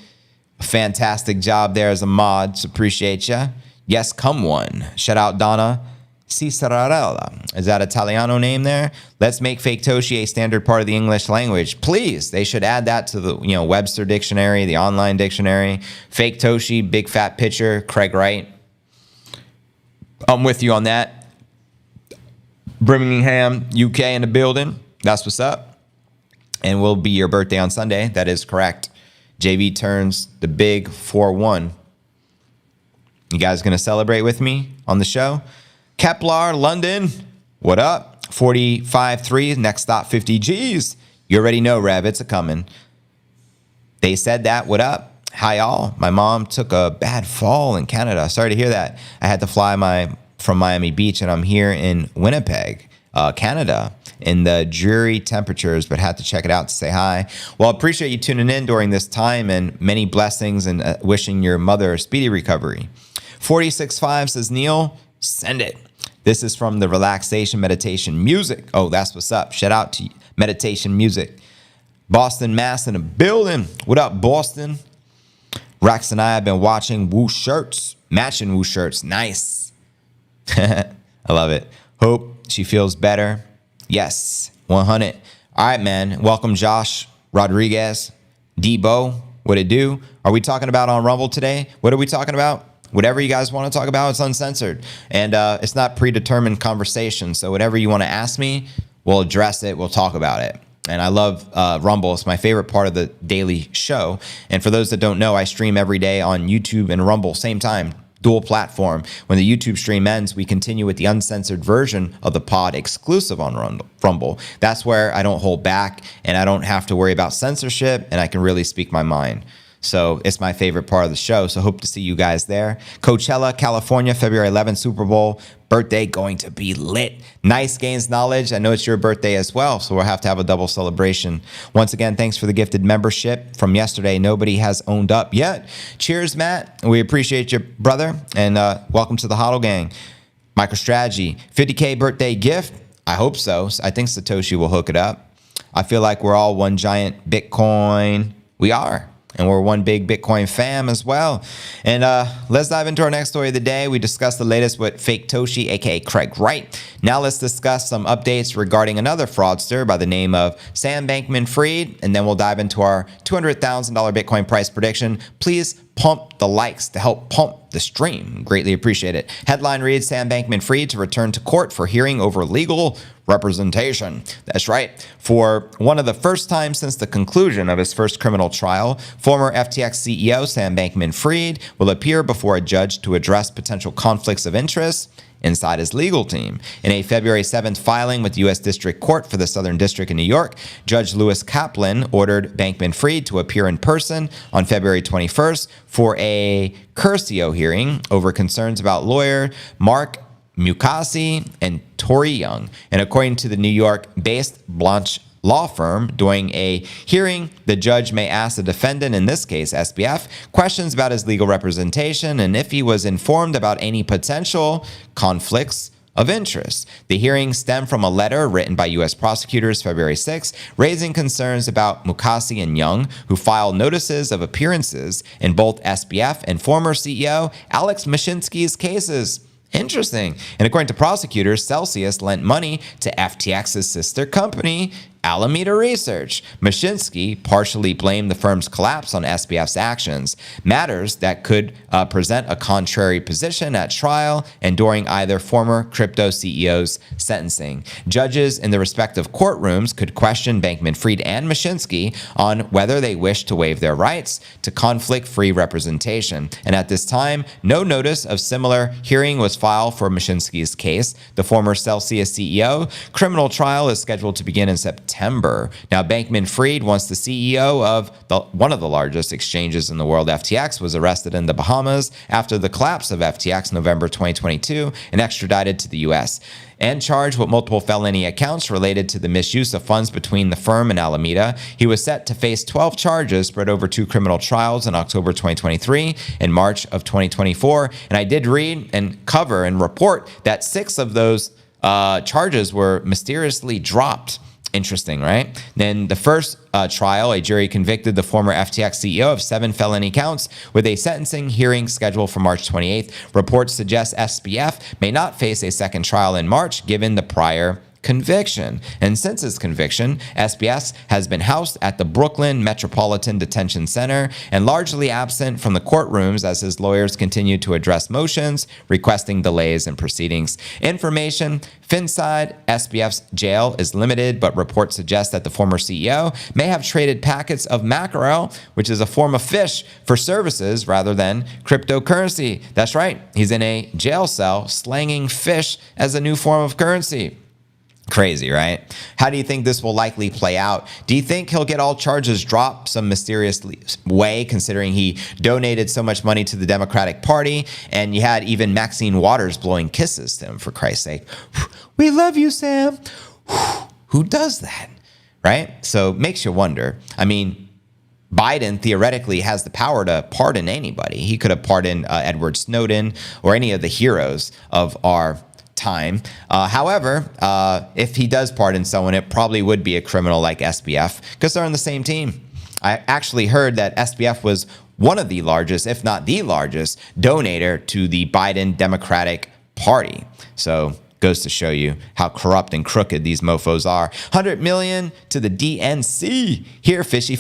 a fantastic job there as a mod. So appreciate you. Yes, come one. Shout out Donna Cicerarella. Is that Italiano name there? Let's make fake Toshi a standard part of the English language. Please. They should add that to the Webster dictionary, the online dictionary. Fake Toshi, big fat picture, Craig Wright. I'm with you on that. Birmingham, UK in the building. That's what's up. And will be your birthday on Sunday. That is correct. JV turns the big 4-1. You guys going to celebrate with me on the show? Kepler, London. What up? 45.3. Next stop, 50 G's. You already know, Rev. It's a coming. They said that. What up? Hi, all. My mom took a bad fall in Canada. Sorry to hear that. I had to fly from Miami Beach, and I'm here in Winnipeg, Canada, in the dreary temperatures, but had to check it out to say hi. Well, appreciate you tuning in during this time, and many blessings, and wishing your mother a speedy recovery. 46.5 says Neil, send it. This is from the relaxation meditation music. Oh, that's what's up. Shout out to meditation music. Boston, Mass in the building. What up, Boston? Rex and I have been watching Woo shirts, matching Woo shirts. Nice. I love it. Hope she feels better. Yes, 100. All right, man. Welcome, Josh Rodriguez, Debo. What it do? Are we talking about on Rumble today? What are we talking about? Whatever you guys want to talk about, it's uncensored. And it's not predetermined conversation. So whatever you want to ask me, we'll address it. We'll talk about it. And I love Rumble. It's my favorite part of the daily show. And for those that don't know, I stream every day on YouTube and Rumble, same time. Dual platform. When the YouTube stream ends, we continue with the uncensored version of the pod exclusive on Rumble. That's where I don't hold back and I don't have to worry about censorship and I can really speak my mind. So it's my favorite part of the show. So hope to see you guys there. Coachella, California, February 11th, Super Bowl. Birthday going to be lit. Nice gains knowledge. I know it's your birthday as well, so we'll have to have a double celebration. Once again, thanks for the gifted membership from yesterday. Nobody has owned up yet. Cheers, Matt. We appreciate you, brother, and welcome to the Hodl Gang. MicroStrategy, 50K birthday gift. I hope so. I think Satoshi will hook it up. I feel like we're all one giant Bitcoin. We are. And we're one big Bitcoin fam as well. And let's dive into our next story of the day. We discussed the latest with Fake Toshi, aka Craig Wright. Now let's discuss some updates regarding another fraudster by the name of Sam Bankman-Fried. And then we'll dive into our $200,000 Bitcoin price prediction. Please pump the likes to help pump the stream. Greatly appreciate it. Headline reads, Sam Bankman-Fried to return to court for hearing over legal representation. That's right. For one of the first times since the conclusion of his first criminal trial, former FTX CEO Sam Bankman-Fried will appear before a judge to address potential conflicts of interest inside his legal team. In a February 7th filing with the U.S. District Court for the Southern District in New York, Judge Lewis Kaplan ordered Bankman-Fried to appear in person on February 21st for a Curcio hearing over concerns about lawyer Mark Mukasey and Tori Young. And according to the New York-based Blanche law firm, during a hearing, the judge may ask the defendant, in this case SBF, questions about his legal representation and if he was informed about any potential conflicts of interest. The hearing stemmed from a letter written by U.S. prosecutors February 6, raising concerns about Mukasey and Young, who filed notices of appearances in both SBF and former CEO Alex Mashinsky's cases. Interesting. And according to prosecutors, Celsius lent money to FTX's sister company, Alameda Research. Mashinsky partially blamed the firm's collapse on SBF's actions, matters that could present a contrary position at trial and during either former crypto CEO's sentencing. Judges in the respective courtrooms could question Bankman-Fried and Mashinsky on whether they wish to waive their rights to conflict-free representation. And at this time, no notice of similar hearing was filed for Mashinsky's case. The former Celsius CEO criminal trial is scheduled to begin in September. Now, Bankman-Fried, once the CEO of one of the largest exchanges in the world, FTX, was arrested in the Bahamas after the collapse of FTX November 2022 and extradited to the U.S. and charged with multiple felony accounts related to the misuse of funds between the firm and Alameda. He was set to face 12 charges spread over 2 criminal trials in October 2023 and March of 2024. And I did read and cover and report that 6 of those charges were mysteriously dropped. Interesting, right? Then the first trial, a jury convicted the former FTX CEO of 7 felony counts with a sentencing hearing scheduled for March 28th. Reports suggest SBF may not face a second trial in March given the prior conviction. And since his conviction, SBS has been housed at the Brooklyn Metropolitan Detention Center and largely absent from the courtrooms as his lawyers continue to address motions requesting delays in proceedings. Information: Finside SBF's jail is limited, but reports suggest that the former CEO may have traded packets of mackerel, which is a form of fish, for services rather than cryptocurrency. That's right, he's in a jail cell slanging fish as a new form of currency. Crazy, right? How do you think this will likely play out? Do you think he'll get all charges dropped some mysterious way, considering he donated so much money to the Democratic Party, and you had even Maxine Waters blowing kisses to him, for Christ's sake? We love you, Sam. Who does that, right? So makes you wonder. I mean, Biden theoretically has the power to pardon anybody. He could have pardoned Edward Snowden or any of the heroes of our time. However, if he does pardon someone, it probably would be a criminal like SBF because they're on the same team. I actually heard that SBF was one of the largest, if not the largest, donator to the Biden Democratic Party. So goes to show you how corrupt and crooked these mofos are. 100 million to the DNC. Here, fishy.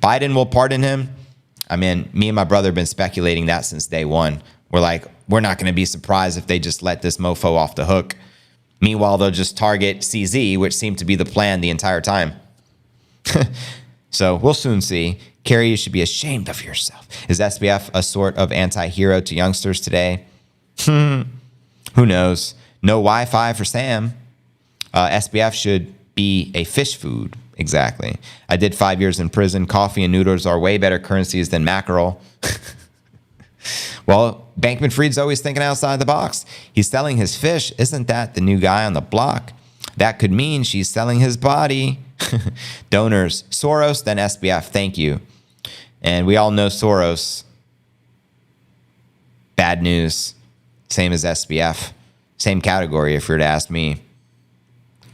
Biden will pardon him. I mean, me and my brother have been speculating that since day one. We're like, we're not going to be surprised if they just let this mofo off the hook. Meanwhile, they'll just target CZ, which seemed to be the plan the entire time. So we'll soon see. Kerry, you should be ashamed of yourself. Is SBF a sort of anti-hero to youngsters today? Who knows? No Wi-Fi for Sam. SBF should be a fish food. Exactly. I did 5 years in prison. Coffee and noodles are way better currencies than mackerel. Well, Bankman-Fried's always thinking outside the box. He's selling his fish. Isn't that the new guy on the block? That could mean she's selling his body. Donors, Soros, then SBF. Thank you. And we all know Soros. Bad news. Same as SBF. Same category, if you're to ask me.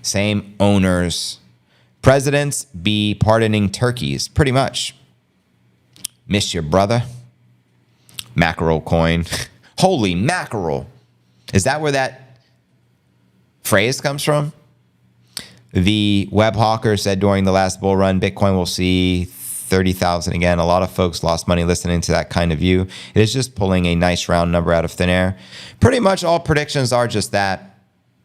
Same owners. Presidents be pardoning turkeys, pretty much. Miss your brother. Mackerel coin. Holy mackerel. Is that where that phrase comes from? The web hawker said during the last bull run, Bitcoin will see 30,000 again. A lot of folks lost money listening to that kind of view. It is just pulling a nice round number out of thin air. Pretty much all predictions are just that.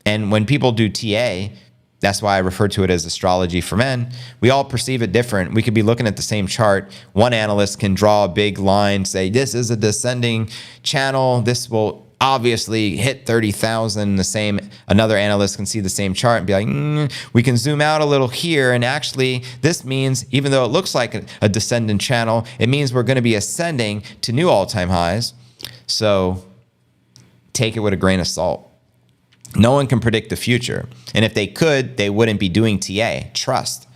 And when people do TA, that's why I refer to it as astrology for men. We all perceive it different. We could be looking at the same chart. One analyst can draw a big line, say, this is a descending channel. This will obviously hit 30,000. The same, another analyst can see the same chart and be like, we can zoom out a little here. And actually, this means, even though it looks like a descending channel, it means we're going to be ascending to new all-time highs. So take it with a grain of salt. No one can predict the future. And if they could, they wouldn't be doing TA. Trust.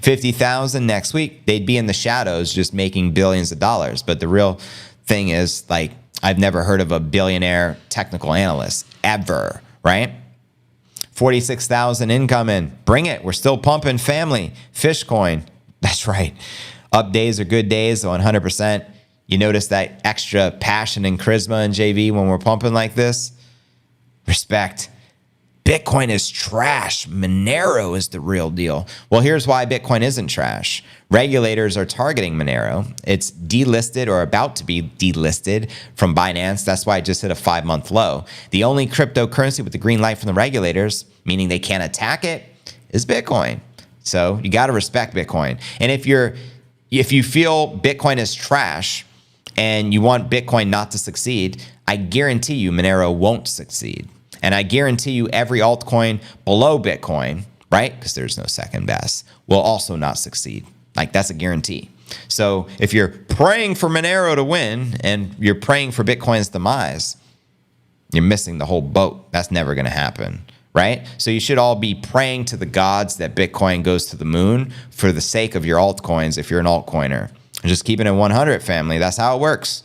50,000 next week, they'd be in the shadows just making billions of dollars. But the real thing is, like, I've never heard of a billionaire technical analyst ever, right? 46,000 incoming. Bring it. We're still pumping, family. Fishcoin. That's right. Up days are good days, 100%. You notice that extra passion and charisma in JV when we're pumping like this? Respect. Bitcoin is trash. Monero is the real deal. Well, here's why Bitcoin isn't trash. Regulators are targeting Monero. It's delisted or about to be delisted from Binance. That's why it just hit a 5-month low. The only cryptocurrency with the green light from the regulators, meaning they can't attack it, is Bitcoin. So you got to respect Bitcoin. And if you feel Bitcoin is trash and you want Bitcoin not to succeed, I guarantee you Monero won't succeed. And I guarantee you every altcoin below Bitcoin, right? Because there's no second best, will also not succeed. Like, that's a guarantee. So if you're praying for Monero to win and you're praying for Bitcoin's demise, you're missing the whole boat. That's never going to happen, right? So you should all be praying to the gods that Bitcoin goes to the moon for the sake of your altcoins if you're an altcoiner. And just keeping it 100, family. That's how it works.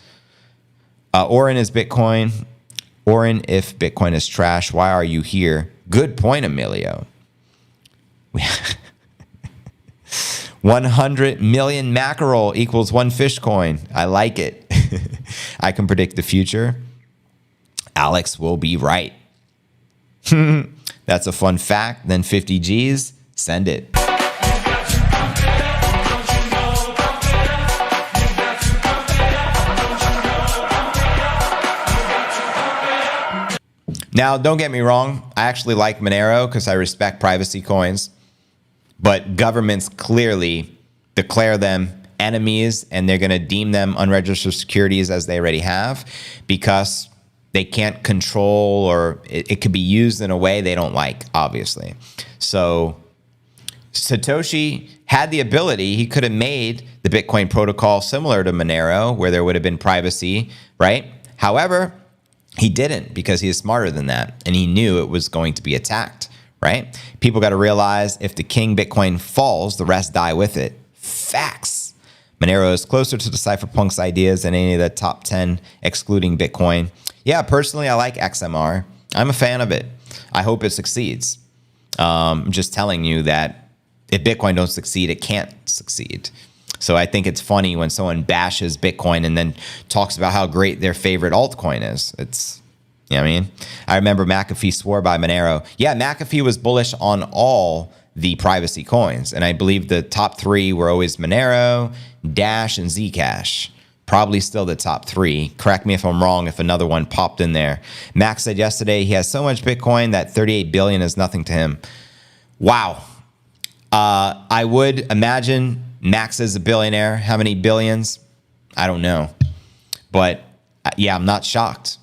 Orin is Bitcoin. Orin, if Bitcoin is trash, why are you here? Good point, Emilio. 100 million mackerel equals 1 fish coin. I like it. I can predict the future. Alex will be right. That's a fun fact. Then 50 G's. Send it. Now, don't get me wrong. I actually like Monero because I respect privacy coins. But governments clearly declare them enemies, and they're going to deem them unregistered securities as they already have, because they can't control, or it could be used in a way they don't like, obviously. So Satoshi had the ability. He could have made the Bitcoin protocol similar to Monero, where there would have been privacy, right? However, he didn't, because he is smarter than that, and he knew it was going to be attacked. Right? People got to realize if the king Bitcoin falls, the rest die with it. Facts. Monero is closer to the cypherpunks ideas than any of the top 10, excluding Bitcoin. Yeah, personally, I like XMR. I'm a fan of it. I hope it succeeds. I'm just telling you that if Bitcoin don't succeed, it can't succeed. So I think it's funny when someone bashes Bitcoin and then talks about how great their favorite altcoin is. You know what I mean? I remember McAfee swore by Monero. Yeah, McAfee was bullish on all the privacy coins. And I believe the top 3 were always Monero, Dash, and Zcash. Probably still the top 3. Correct me if I'm wrong if another one popped in there. Max said yesterday he has so much Bitcoin that 38 billion is nothing to him. Wow. I would imagine Max is a billionaire. How many billions? I don't know. But yeah, I'm not shocked.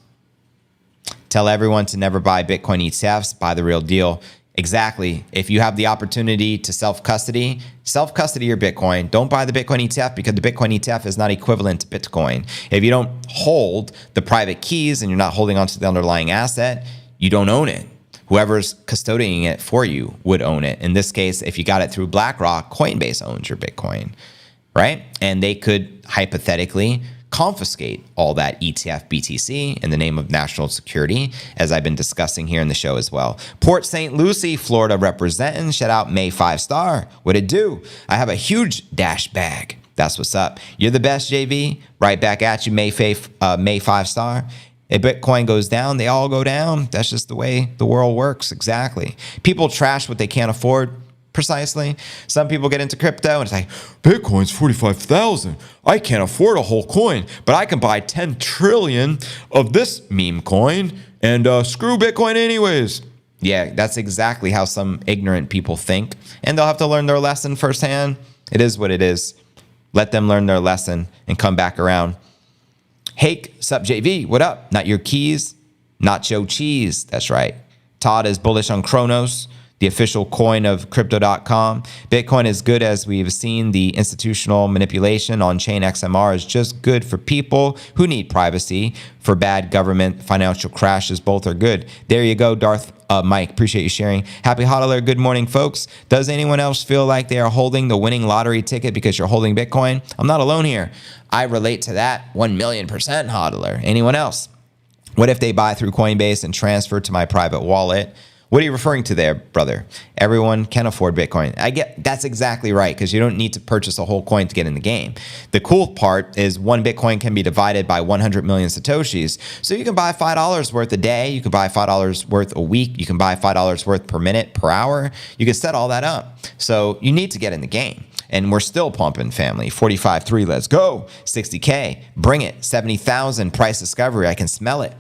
Tell everyone to never buy Bitcoin ETFs, buy the real deal. Exactly. If you have the opportunity to self-custody your Bitcoin. Don't buy the Bitcoin ETF, because the Bitcoin ETF is not equivalent to Bitcoin. If you don't hold the private keys and you're not holding onto the underlying asset, you don't own it. Whoever's custodying it for you would own it. In this case, if you got it through BlackRock, Coinbase owns your Bitcoin, right? And they could hypothetically confiscate all that ETF BTC in the name of national security, as I've been discussing here in the show as well. Port St. Lucie, Florida representing. Shout out May 5-star. What it do? I have a huge Dash bag. That's what's up. You're the best, JV. Right back at you, May 5-star. If Bitcoin goes down, they all go down. That's just the way the world works. Exactly. People trash what they can't afford. Precisely. Some people get into crypto and it's like, Bitcoin's 45,000. I can't afford a whole coin, but I can buy 10 trillion of this meme coin and screw Bitcoin anyways. Yeah, that's exactly how some ignorant people think, and they'll have to learn their lesson firsthand. It is what it is. Let them learn their lesson and come back around. Hake, sup JV, what up? Not your keys, not your cheese. That's right. Todd is bullish on Kronos, the official coin of crypto.com. Bitcoin is good, as we've seen. The institutional manipulation on chain XMR is just good for people who need privacy. For bad government financial crashes, both are good. There you go, Darth Mike. Appreciate you sharing. Happy hodler. Good morning, folks. Does anyone else feel like they are holding the winning lottery ticket because you're holding Bitcoin? I'm not alone here. I relate to that 1,000,000% hodler. Anyone else? What if they buy through Coinbase and transfer to my private wallet? What are you referring to there, brother? Everyone can afford Bitcoin. I get that's exactly right, because you don't need to purchase a whole coin to get in the game. The cool part is one Bitcoin can be divided by 100 million Satoshis. So you can buy $5 worth a day. You can buy $5 worth a week. You can buy $5 worth per minute, per hour. You can set all that up. So you need to get in the game. And we're still pumping, family. 45.3, let's go. 60K, bring it. 70,000, price discovery. I can smell it.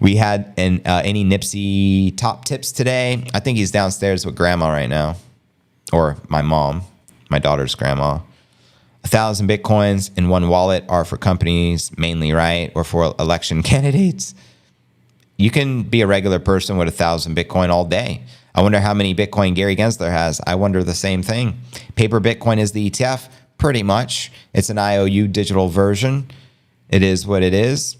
We had any Nipsey top tips today. I think he's downstairs with grandma right now, or my mom, my daughter's grandma. 1,000 Bitcoins in one wallet are for companies mainly, right? Or for election candidates. You can be a regular person with 1,000 Bitcoin all day. I wonder how many Bitcoin Gary Gensler has. I wonder the same thing. Paper Bitcoin is the ETF, pretty much. It's an IOU digital version. It is what it is.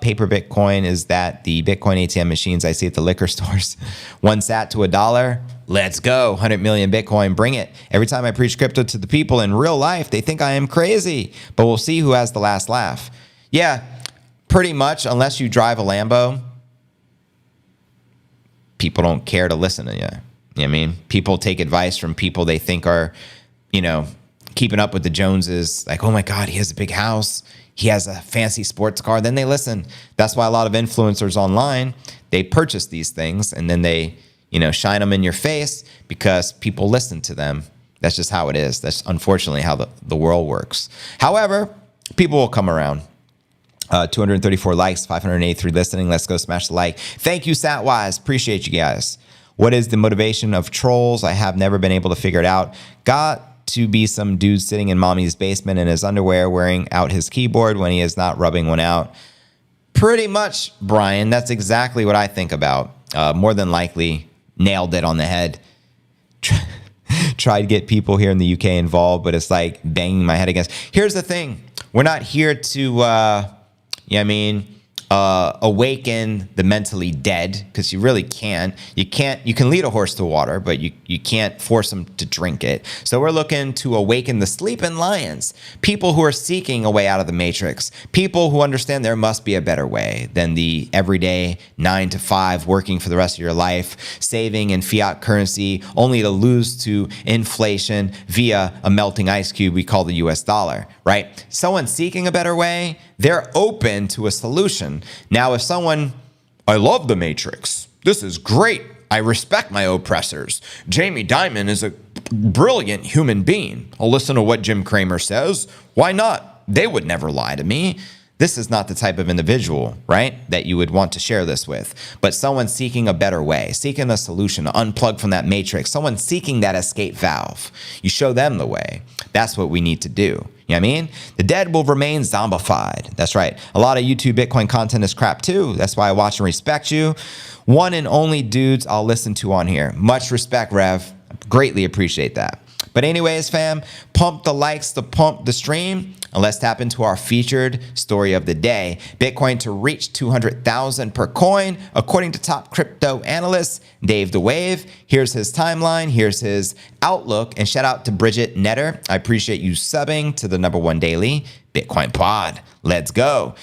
Paper Bitcoin is that the Bitcoin ATM machines I see at the liquor stores. One sat to $1. Let's go. 100 million Bitcoin. Bring it. Every time I preach crypto to the people in real life, they think I am crazy. But we'll see who has the last laugh. Yeah, pretty much. Unless you drive a Lambo, people don't care to listen to you. You know what I mean? People take advice from people they think are, keeping up with the Joneses. Like, oh my God, he has a big house. He has a fancy sports car. Then they listen. That's why a lot of influencers online, they purchase these things and then they, shine them in your face because people listen to them. That's just how it is. That's unfortunately how the world works. However, people will come around. 234 likes, 583 listening. Let's go smash the like. Thank you, Satwise. Appreciate you guys. What is the motivation of trolls? I have never been able to figure it out. Got to be some dude sitting in mommy's basement in his underwear wearing out his keyboard when he is not rubbing one out. Pretty much, Brian. That's exactly what I think about. More than likely, nailed it on the head. Try to get people here in the UK involved, but it's like banging my head against. Here's the thing. We're not here to, awaken the mentally dead, because you really can't. You can lead a horse to water, but you can't force them to drink it. So we're looking to awaken the sleeping lions, people who are seeking a way out of the matrix, people who understand there must be a better way than the everyday 9 to 5 working for the rest of your life, saving in fiat currency only to lose to inflation via a melting ice cube we call the US dollar, right? Someone seeking a better way, they're open to a solution. Now, if someone, I love the Matrix. This is great. I respect my oppressors. Jamie Dimon is a brilliant human being. I'll listen to what Jim Cramer says. Why not? They would never lie to me. This is not the type of individual, right, that you would want to share this with. But someone seeking a better way, seeking a solution, to unplug from that matrix, someone seeking that escape valve. You show them the way. That's what we need to do. You know what I mean? The dead will remain zombified. That's right. A lot of YouTube Bitcoin content is crap too. That's why I watch and respect you. One and only dudes I'll listen to on here. Much respect, Rev. Greatly appreciate that. But anyways, fam, pump the likes to pump the stream. And let's tap into our featured story of the day. Bitcoin to reach 200,000 per coin, according to top crypto analyst Dave the Wave. Here's his timeline. Here's his outlook. And shout out to Bridget Netter. I appreciate you subbing to the #1 daily Bitcoin pod. Let's go.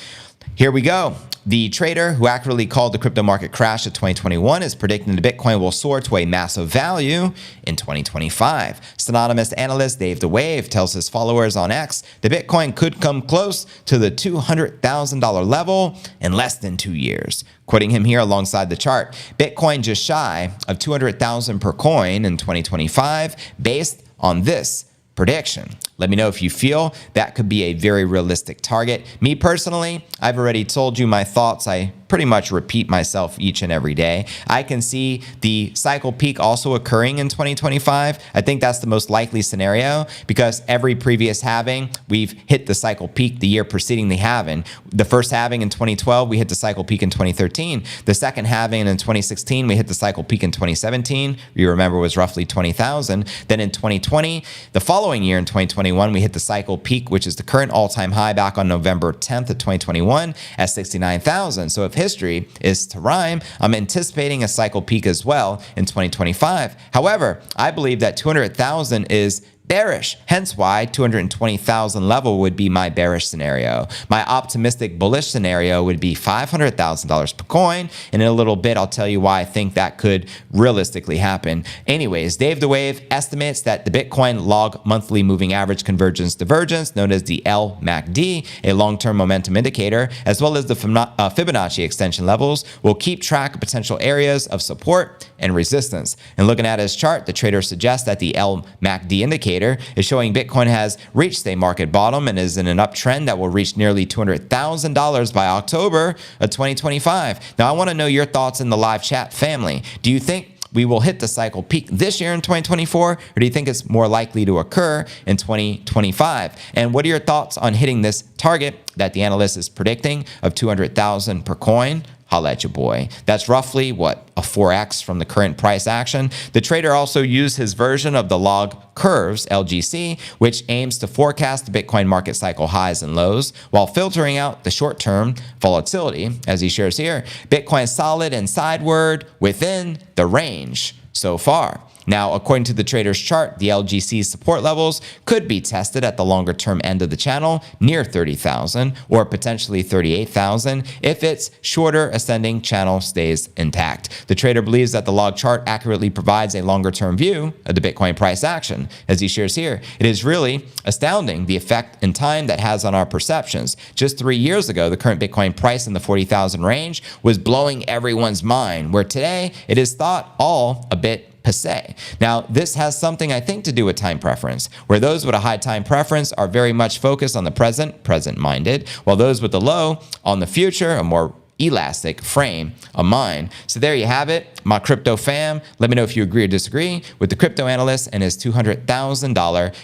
Here we go. The trader who accurately called the crypto market crash of 2021 is predicting the Bitcoin will soar to a massive value in 2025. Synonymous analyst Dave the Wave tells his followers on X the Bitcoin could come close to the $200,000 level in less than 2 years. Quoting him here alongside the chart, Bitcoin just shy of 200,000 per coin in 2025 based on this prediction. Let me know if you feel that could be a very realistic target. Me personally, I've already told you my thoughts. I pretty much repeat myself each and every day. I can see the cycle peak also occurring in 2025. I think that's the most likely scenario because every previous halving, we've hit the cycle peak the year preceding the halving. The first halving in 2012, we hit the cycle peak in 2013. The second halving in 2016, we hit the cycle peak in 2017. You remember was roughly 20,000. Then in 2020, the following year in 2021, we hit the cycle peak, which is the current all-time high back on November 10th of 2021 at 69,000. So if history is to rhyme, I'm anticipating a cycle peak as well in 2025. However, I believe that 200,000 is bearish. Hence why 220,000 level would be my bearish scenario. My optimistic bullish scenario would be $500,000 per coin. And in a little bit, I'll tell you why I think that could realistically happen. Anyways, Dave the Wave estimates that the Bitcoin log monthly moving average convergence divergence, known as the LMACD, a long-term momentum indicator, as well as the Fibonacci extension levels, will keep track of potential areas of support and resistance. And looking at his chart, the trader suggests that the LMACD indicator is showing Bitcoin has reached a market bottom and is in an uptrend that will reach nearly $200,000 by October of 2025. Now, I want to know your thoughts in the live chat family. Do you think we will hit the cycle peak this year in 2024, or do you think it's more likely to occur in 2025? And what are your thoughts on hitting this target that the analyst is predicting of 200,000 per coin? Holla at your boy. That's roughly, what, a 4x from the current price action. The trader also used his version of the log curves, LGC, which aims to forecast the Bitcoin market cycle highs and lows while filtering out the short-term volatility. As he shares here, Bitcoin is solid and sideward within the range so far. Now, according to the trader's chart, the LGC support levels could be tested at the longer term end of the channel near 30,000 or potentially 38,000 if its shorter ascending channel stays intact. The trader believes that the log chart accurately provides a longer term view of the Bitcoin price action. As he shares here, it is really astounding the effect in time that has on our perceptions. Just 3 years ago, the current Bitcoin price in the 40,000 range was blowing everyone's mind, where today it is thought all a bit passé. Now, this has something, I think, to do with time preference, where those with a high time preference are very much focused on the present-minded, while those with the low on the future, a more elastic frame of mind. So there you have it, my crypto fam. Let me know if you agree or disagree with the crypto analyst and his $200,000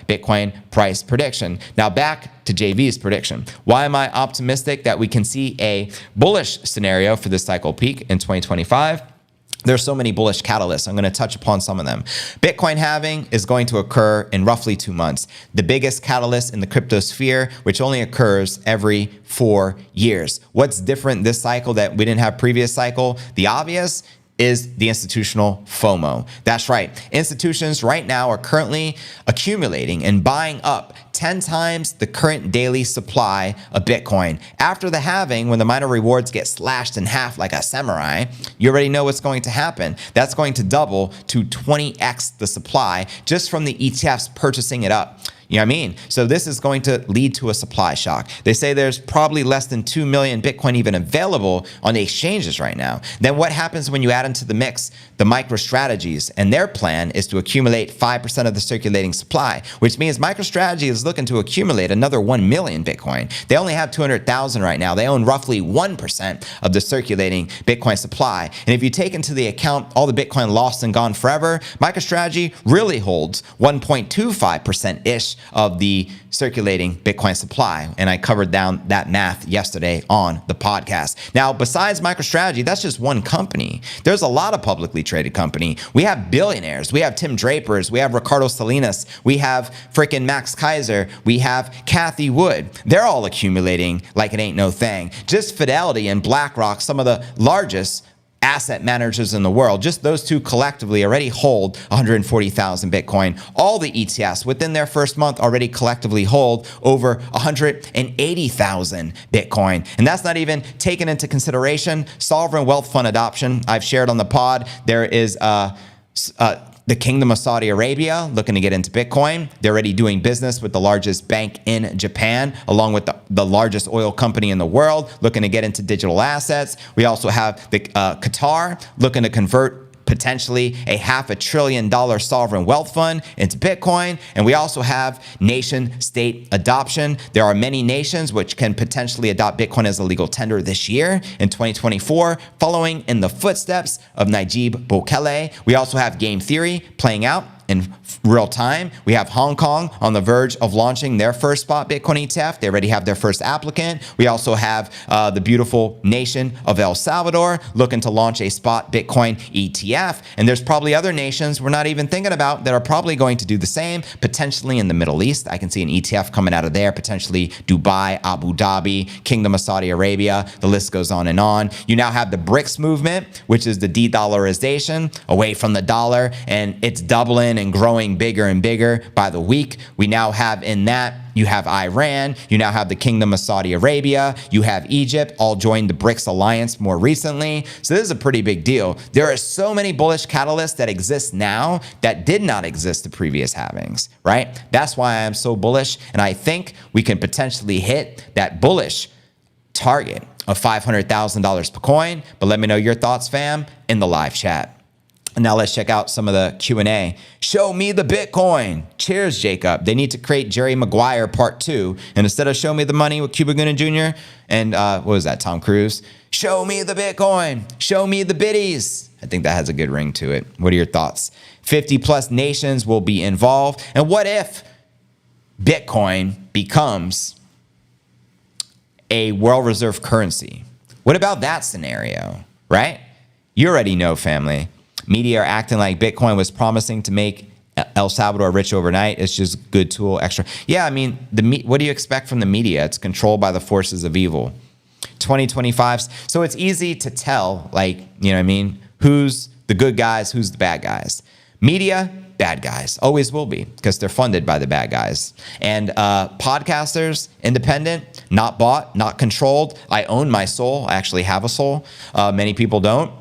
Bitcoin price prediction. Now back to JV's prediction. Why am I optimistic that we can see a bullish scenario for this cycle peak in 2025? There's so many bullish catalysts. I'm going to touch upon some of them. Bitcoin halving is going to occur in roughly 2 months. The biggest catalyst in the crypto sphere, which only occurs every 4 years. What's different this cycle that we didn't have previous cycle? The obvious is the institutional FOMO. That's right. Institutions right now are currently accumulating and buying up 10 times the current daily supply of Bitcoin. After the halving, when the miner rewards get slashed in half like a samurai, you already know what's going to happen. That's going to double to 20x the supply just from the ETFs purchasing it up. You know what I mean? So this is going to lead to a supply shock. They say there's probably less than 2 million Bitcoin even available on the exchanges right now. Then what happens when you add into the mix the MicroStrategies, and their plan is to accumulate 5% of the circulating supply, which means MicroStrategy is looking to accumulate another 1 million Bitcoin. They only have 200,000 right now. They own roughly 1% of the circulating Bitcoin supply. And if you take into the account all the Bitcoin lost and gone forever, MicroStrategy really holds 1.25%-ish of the circulating Bitcoin supply. And I covered down that math yesterday on the podcast. Now, besides MicroStrategy, that's just one company. There's a lot of publicly traded company. We have billionaires. We have Tim Drapers. We have Ricardo Salinas. We have freaking Max Kaiser. We have Kathy Wood. They're all accumulating like it ain't no thing. Just Fidelity and BlackRock, some of the largest asset managers in the world, just those two collectively already hold 140,000 Bitcoin. All the ETFs within their first month already collectively hold over 180,000 Bitcoin. And that's not even taken into consideration sovereign wealth fund adoption. I've shared on the pod, there is the Kingdom of Saudi Arabia looking to get into Bitcoin. They're already doing business with the largest bank in Japan, along with the largest oil company in the world, looking to get into digital assets. We also have the Qatar looking to convert potentially a $500 billion sovereign wealth fund into Bitcoin. And we also have nation state adoption. There are many nations which can potentially adopt Bitcoin as a legal tender this year in 2024, following in the footsteps of Nayib Bukele. We also have game theory playing out in real time. We have Hong Kong on the verge of launching their first spot Bitcoin ETF. They already have their first applicant. We also have the beautiful nation of El Salvador looking to launch a spot Bitcoin ETF. And there's probably other nations we're not even thinking about that are probably going to do the same, potentially in the Middle East. I can see an ETF coming out of there, potentially Dubai, Abu Dhabi, Kingdom of Saudi Arabia. The list goes on and on. You now have the BRICS movement, which is the de-dollarization away from the dollar, and it's doubling growing and growing bigger and bigger by the week. We now have in that, you have Iran, you now have the Kingdom of Saudi Arabia, you have Egypt, all joined the BRICS alliance more recently. So this is a pretty big deal. There are so many bullish catalysts that exist now that did not exist the previous halvings, right? That's why I'm so bullish. And I think we can potentially hit that bullish target of $500,000 per coin. But let me know your thoughts, fam, in the live chat. And now let's check out some of the Q&A. Show me the Bitcoin. Cheers, Jacob. They need to create Jerry Maguire part 2. And instead of show me the money with Cuba Gooding Jr. and what was that, Tom Cruise? Show me the Bitcoin. Show me the biddies. I think that has a good ring to it. What are your thoughts? 50 plus nations will be involved. And what if Bitcoin becomes a world reserve currency? What about that scenario, right? You already know, family. Media are acting like Bitcoin was promising to make El Salvador rich overnight. It's just good tool extra. Yeah, I mean, what do you expect from the media? It's controlled by the forces of evil. 2025. So it's easy to tell, like, you know what I mean? Who's the good guys, who's the bad guys? Media, bad guys. Always will be, because they're funded by the bad guys. And podcasters, independent, not bought, not controlled. I own my soul. I actually have a soul. Many people don't.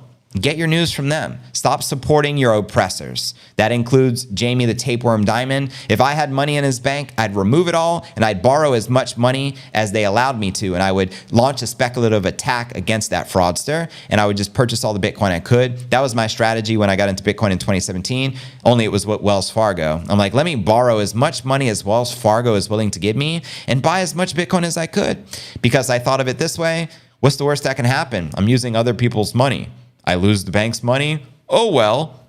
Get your news from them. Stop supporting your oppressors. That includes Jamie the Tapeworm Diamond. If I had money in his bank, I'd remove it all and I'd borrow as much money as they allowed me to. And I would launch a speculative attack against that fraudster. And I would just purchase all the Bitcoin I could. That was my strategy when I got into Bitcoin in 2017. Only it was with Wells Fargo. I'm like, let me borrow as much money as Wells Fargo is willing to give me and buy as much Bitcoin as I could. Because I thought of it this way. What's the worst that can happen? I'm using other people's money. I lose the bank's money. Oh, well,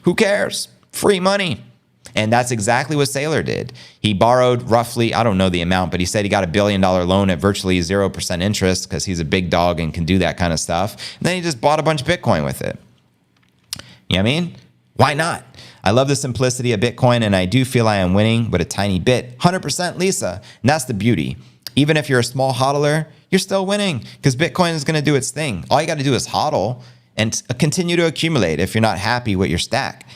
who cares? Free money. And that's exactly what Saylor did. He borrowed roughly, I don't know the amount, but he said he got $1 billion loan at virtually 0% interest because he's a big dog and can do that kind of stuff. And then he just bought a bunch of Bitcoin with it. You know what I mean? Why not? I love the simplicity of Bitcoin, and I do feel I am winning with a tiny bit. 100% Lisa. And that's the beauty. Even if you're a small hodler, you're still winning because Bitcoin is going to do its thing. All you got to do is hodl and continue to accumulate if you're not happy with your stack.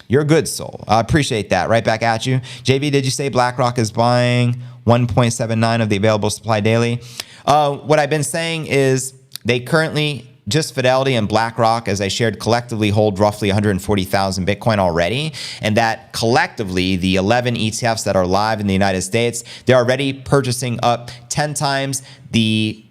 You're a good soul. I appreciate that. Right back at you. JV, did you say BlackRock is buying 1.79 of the available supply daily? What I've been saying is they currently, just Fidelity and BlackRock, as I shared, collectively hold roughly 140,000 Bitcoin already. And that collectively, the 11 ETFs that are live in the United States, they're already purchasing up 10 times the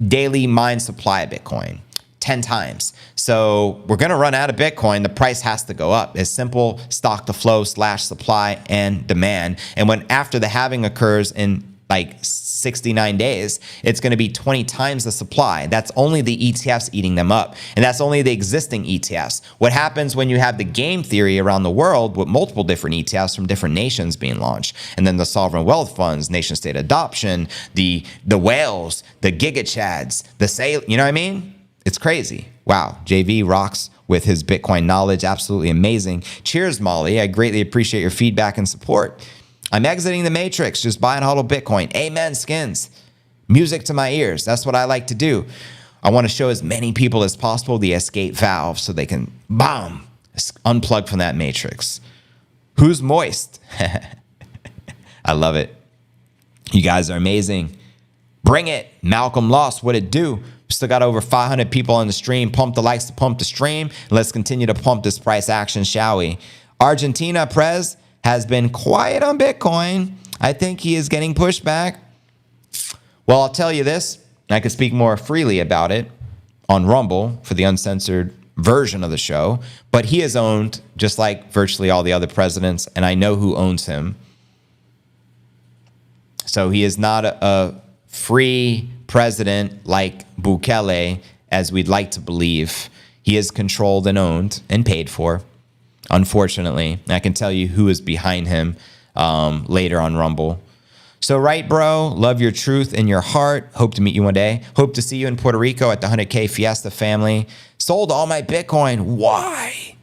daily mine supply of Bitcoin. 10 times. So we're going to run out of Bitcoin. The price has to go up. It's simple stock to flow / supply and demand. And when after the halving occurs in like 69 days, it's going to be 20 times the supply. That's only the ETFs eating them up. And that's only the existing ETFs. What happens when you have the game theory around the world with multiple different ETFs from different nations being launched? And then the sovereign wealth funds, nation state adoption, the whales, the gigachads, the sale, you know what I mean? It's crazy. Wow. JV rocks with his Bitcoin knowledge. Absolutely amazing. Cheers, Molly. I greatly appreciate your feedback and support. I'm exiting the matrix. Just buy and hodl Bitcoin. Amen, skins. Music to my ears. That's what I like to do. I want to show as many people as possible the escape valve so they can, bomb, unplug from that matrix. Who's moist? I love it. You guys are amazing. Bring it. Malcolm Lost. What it do? Still got over 500 people on the stream. Pump the likes to pump the stream. Let's continue to pump this price action, shall we? Argentina Prez has been quiet on Bitcoin. I think he is getting pushback. Well, I'll tell you this. I could speak more freely about it on Rumble for the uncensored version of the show. But he is owned just like virtually all the other presidents. And I know who owns him. So he is not a free president like Bukele, as we'd like to believe. He is controlled and owned and paid for, unfortunately. And I can tell you who is behind him later on Rumble. So right, bro, love your truth in your heart. Hope to meet you one day. Hope to see you in Puerto Rico at the 100K Fiesta family. Sold all my Bitcoin. Why?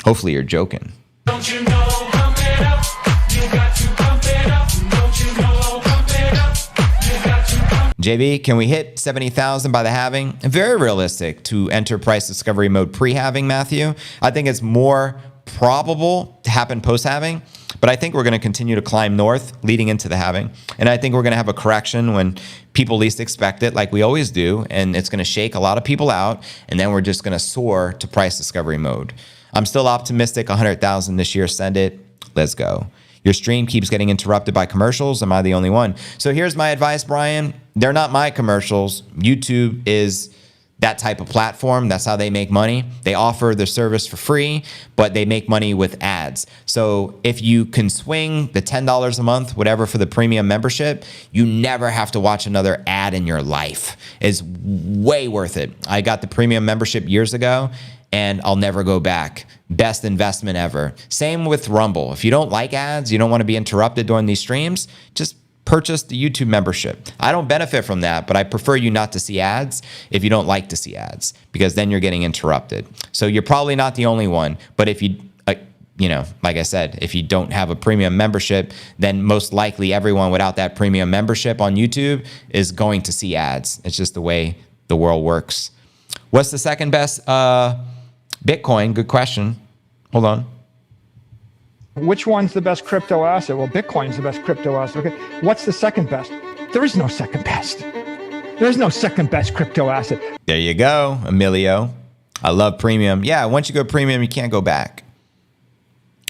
Hopefully you're joking. Don't you know, pump it up. You got to pump it up. Don't you know, pump it up. You got to pump. JB, can we hit 70,000 by the halving? Very realistic to enter price discovery mode pre-halving, Matthew. I think it's more probable to happen post-halving, but I think we're going to continue to climb north leading into the halving. And I think we're going to have a correction when people least expect it, like we always do. And it's going to shake a lot of people out. And then we're just going to soar to price discovery mode. I'm still optimistic. 100,000 this year. Send it. Let's go. Your stream keeps getting interrupted by commercials. Am I the only one? So here's my advice, Brian. They're not my commercials. YouTube is that type of platform. That's how they make money. They offer their service for free, but they make money with ads. So if you can swing the $10 a month, whatever, for the premium membership, you never have to watch another ad in your life. It's way worth it. I got the premium membership years ago, and I'll never go back. Best investment ever. Same with Rumble. If you don't like ads, you don't want to be interrupted during these streams, just purchase the YouTube membership. I don't benefit from that, but I prefer you not to see ads if you don't like to see ads, because then you're getting interrupted. So you're probably not the only one, but if you, like I said, if you don't have a premium membership, then most likely everyone without that premium membership on YouTube is going to see ads. It's just the way the world works. What's the second best? Bitcoin. Good question. Hold on. Which one's the best crypto asset? Well, Bitcoin's the best crypto asset. Okay. What's the second best? There is no second best. There's no second best crypto asset. There you go, Emilio. I love premium. Yeah, once you go premium, you can't go back.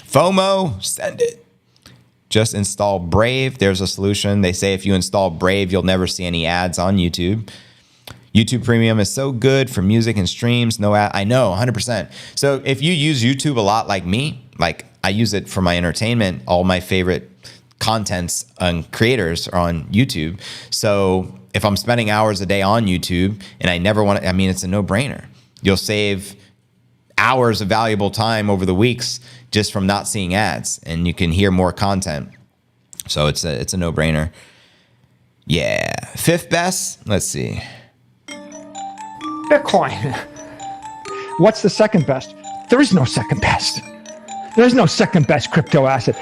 FOMO, send it. Just install Brave. There's a solution. They say if you install Brave, you'll never see any ads on YouTube. YouTube Premium is so good for music and streams. No ad. I know, 100%. So if you use YouTube a lot like me, like I use it for my entertainment, all my favorite contents and creators are on YouTube. So if I'm spending hours a day on YouTube and I never want to, I mean, it's a no-brainer. You'll save hours of valuable time over the weeks just from not seeing ads, and you can hear more content. So it's a no-brainer. Yeah. Fifth best, let's see. Bitcoin. What's the second best? There is no second best. There's no second best crypto asset.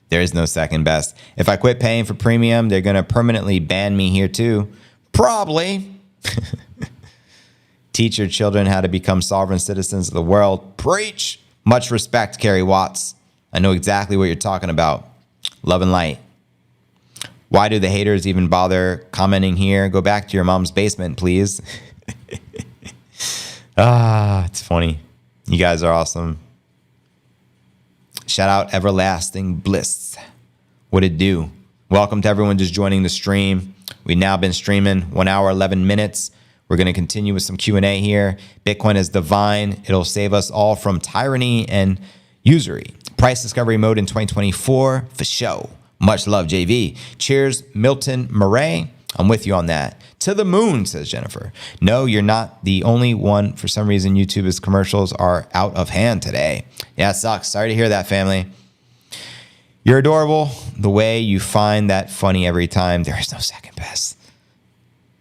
There is no second best. If I quit paying for premium, they're going to permanently ban me here too. Probably. Teach your children how to become sovereign citizens of the world. Preach. Much respect, Kerry Watts. I know exactly what you're talking about. Love and light. Why do the haters even bother commenting here? Go back to your mom's basement, please. It's funny. You guys are awesome. Shout out Everlasting Bliss. What it do? Welcome to everyone just joining the stream. We've now been streaming 1 hour, 11 minutes. We're going to continue with some Q&A here. Bitcoin is divine. It'll save us all from tyranny and usury. Price discovery mode in 2024 for show. Much love, JV. Cheers, Milton Murray. I'm with you on that. To the moon, says Jennifer. No, you're not the only one. For some reason, YouTube's commercials are out of hand today. Yeah, it sucks. Sorry to hear that, family. You're adorable. The way you find that funny every time. There is no second best.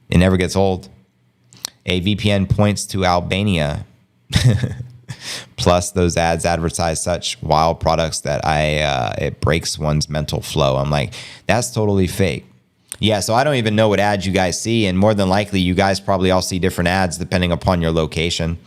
It never gets old. A VPN points to Albania. Plus, those ads advertise such wild products that it breaks one's mental flow. I'm like, that's totally fake. Yeah, so I don't even know what ads you guys see, and more than likely, you guys probably all see different ads depending upon your location.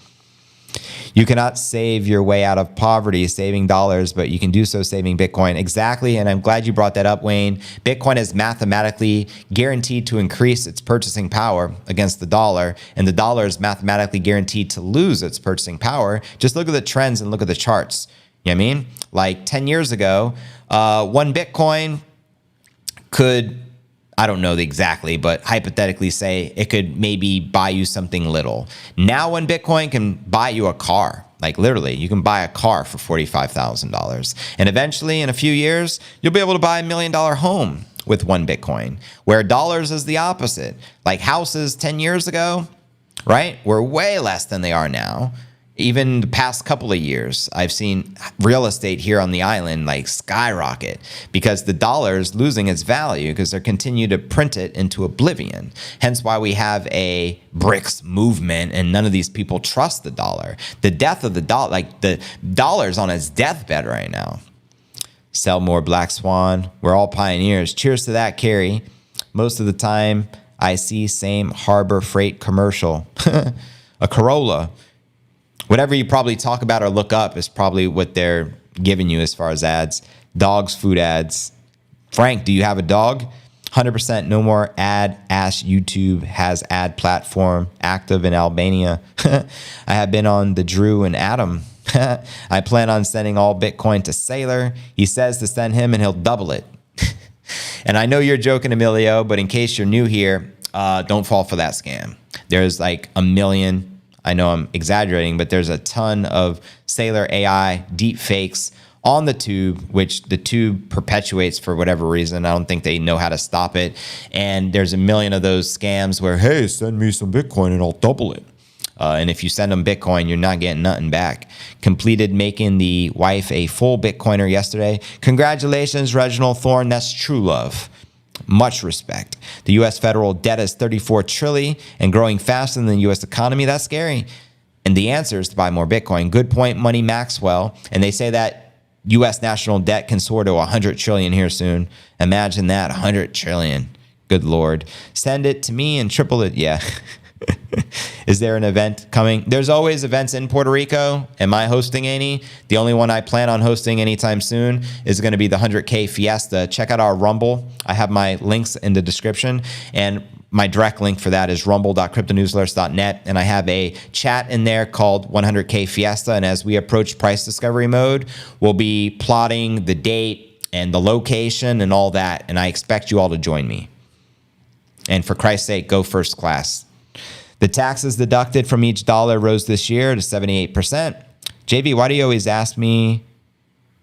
You cannot save your way out of poverty saving dollars, but you can do so saving Bitcoin. Exactly, and I'm glad you brought that up, Wayne. Bitcoin is mathematically guaranteed to increase its purchasing power against the dollar, and the dollar is mathematically guaranteed to lose its purchasing power. Just look at the trends and look at the charts. You know what I mean? Like 10 years ago, one Bitcoin could, I don't know exactly, but hypothetically say it could maybe buy you something little. Now one Bitcoin can buy you a car. Like literally, you can buy a car for $45,000. And eventually in a few years, you'll be able to buy $1 million home with one Bitcoin, where dollars is the opposite. Like houses 10 years ago, right, were way less than they are now. Even the past couple of years, I've seen real estate here on the island like skyrocket because the dollar is losing its value because they continue to print it into oblivion. Hence why we have a BRICS movement and none of these people trust the dollar. The death of the dollar, like the dollar's on its deathbed right now. Sell more Black Swan. We're all pioneers. Cheers to that, Carrie. Most of the time I see same Harbor Freight commercial. A Corolla. Whatever you probably talk about or look up is probably what they're giving you as far as ads. Dogs, food ads. Frank, do you have a dog? 100% no more ad. Ask YouTube has ad platform active in Albania. I have been on the Drew and Adam. I plan on sending all Bitcoin to Sailor. He says to send him and he'll double it. And I know you're joking, Emilio, but in case you're new here, don't fall for that scam. There's like a million, I know I'm exaggerating, but there's a ton of Sailor AI deep fakes on the tube, which the tube perpetuates for whatever reason. I don't think they know how to stop it. And there's a million of those scams where, hey, send me some Bitcoin and I'll double it. And if you send them Bitcoin, you're not getting nothing back. Completed making the wife a full Bitcoiner yesterday. Congratulations, Reginald Thorne. That's true love. Much respect. The U.S. federal debt is $34 trillion and growing faster than the U.S. economy. That's scary. And the answer is to buy more Bitcoin. Good point, Money Maxwell. And they say that U.S. national debt can soar to $100 trillion here soon. Imagine that, $100 trillion. Good Lord. Send it to me and triple it. Yeah. Is there an event coming? There's always events in Puerto Rico. Am I hosting any? The only one I plan on hosting anytime soon is going to be the 100K Fiesta. Check out our Rumble. I have my links in the description. And my direct link for that is rumble.cryptonewsalerts.net. And I have a chat in there called 100K Fiesta. And as we approach price discovery mode, we'll be plotting the date and the location and all that. And I expect you all to join me. And for Christ's sake, go first class. The taxes deducted from each dollar rose this year to 78%. JV, why do you always ask me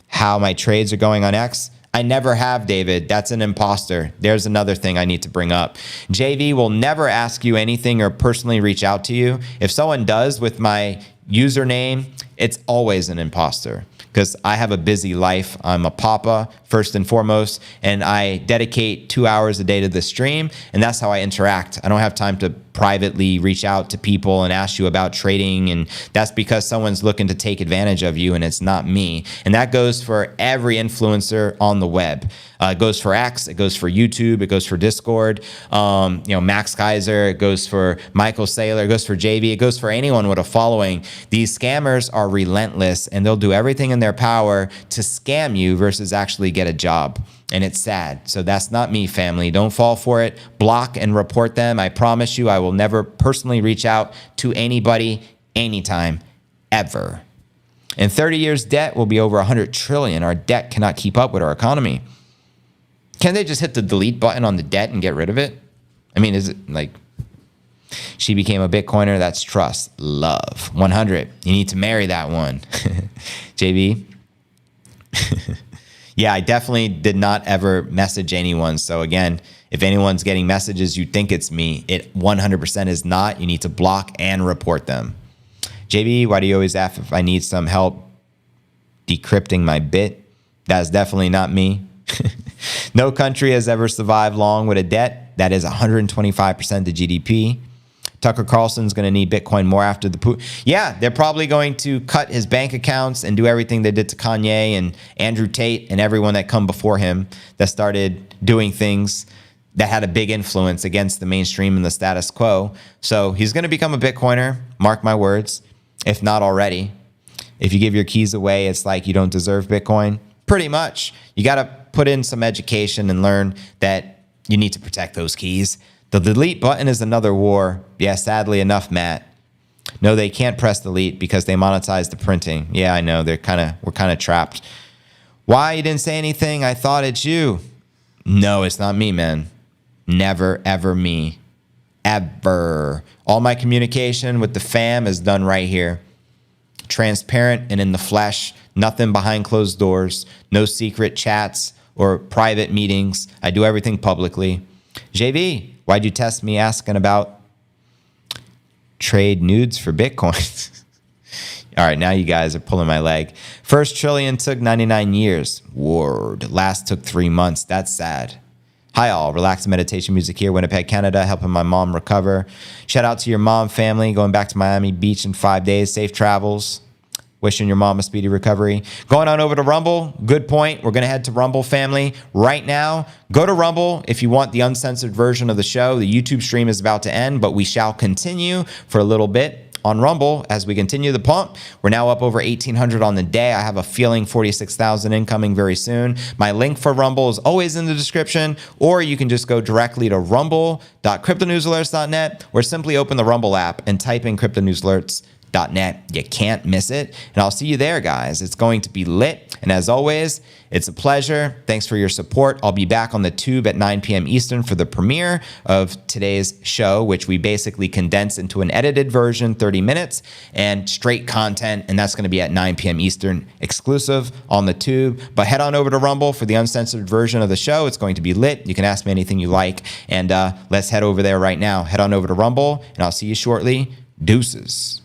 how my trades are going on X? I never have, David. That's an imposter. There's another thing I need to bring up. JV will never ask you anything or personally reach out to you. If someone does with my username, it's always an imposter because I have a busy life. I'm a papa, first and foremost, and I dedicate 2 hours a day to the stream, and that's how I interact. I don't have time to privately reach out to people and ask you about trading, and that's because someone's looking to take advantage of you, and it's not me. And that goes for every influencer on the web. It goes for X, it goes for YouTube, it goes for Discord, Max Kaiser, it goes for Michael Saylor, it goes for JV, it goes for anyone with a following. These scammers are relentless, and they'll do everything in their power to scam you versus actually get a job. And it's sad. So that's not me, family. Don't fall for it. Block and report them. I promise you I will never personally reach out to anybody anytime, ever. In 30 years, debt will be over $100 trillion. Our debt cannot keep up with our economy. Can they just hit the delete button on the debt and get rid of it? I mean, is it like she became a Bitcoiner? That's trust, love. 100. You need to marry that one. JB? Yeah, I definitely did not ever message anyone. So again, if anyone's getting messages, you think it's me. It 100% is not. You need to block and report them. JB, why do you always ask if I need some help decrypting my bit? That's definitely not me. No country has ever survived long with a debt that is 125% to GDP. Tucker Carlson's going to need Bitcoin more after the poo. Yeah, they're probably going to cut his bank accounts and do everything they did to Kanye and Andrew Tate and everyone that come before him that started doing things that had a big influence against the mainstream and the status quo. So he's going to become a Bitcoiner, mark my words, if not already. If you give your keys away, it's like you don't deserve Bitcoin. Pretty much. You got to put in some education and learn that you need to protect those keys. The delete button is another war. Yeah, sadly enough, Matt. No, they can't press delete because they monetize the printing. Yeah, I know. We're kind of trapped. Why you didn't say anything? I thought it's you. No, it's not me, man. Never, ever me. Ever. All my communication with the fam is done right here. Transparent and in the flesh. Nothing behind closed doors. No secret chats or private meetings. I do everything publicly. JV, why'd you test me asking about trade nudes for Bitcoin? All right, now you guys are pulling my leg. First trillion took 99 years. Word. Last took 3 months. That's sad. Hi all, relaxed meditation music here, Winnipeg, Canada, helping my mom recover. Shout out to your mom family, going back to Miami Beach in 5 days. Safe travels. Wishing your mom a speedy recovery. Going on over to Rumble. Good point. We're going to head to Rumble, family, right now. Go to Rumble if you want the uncensored version of the show. The YouTube stream is about to end, but we shall continue for a little bit. on Rumble as we continue the pump. We're now up over 1,800 on the day. I have a feeling 46,000 incoming very soon. My link for Rumble is always in the description, or you can just go directly to rumble.cryptonewsalerts.net or simply open the Rumble app and type in cryptonewsalerts.net. You can't miss it. And I'll see you there, guys. It's going to be lit. And as always, it's a pleasure. Thanks for your support. I'll be back on the tube at 9 p.m. Eastern for the premiere of today's show, which we basically condense into an edited version, 30 minutes, and straight content. And that's going to be at 9 p.m. Eastern, exclusive on the tube. But head on over to Rumble for the uncensored version of the show. It's going to be lit. You can ask me anything you like. And let's head over there right now. Head on over to Rumble, and I'll see you shortly. Deuces.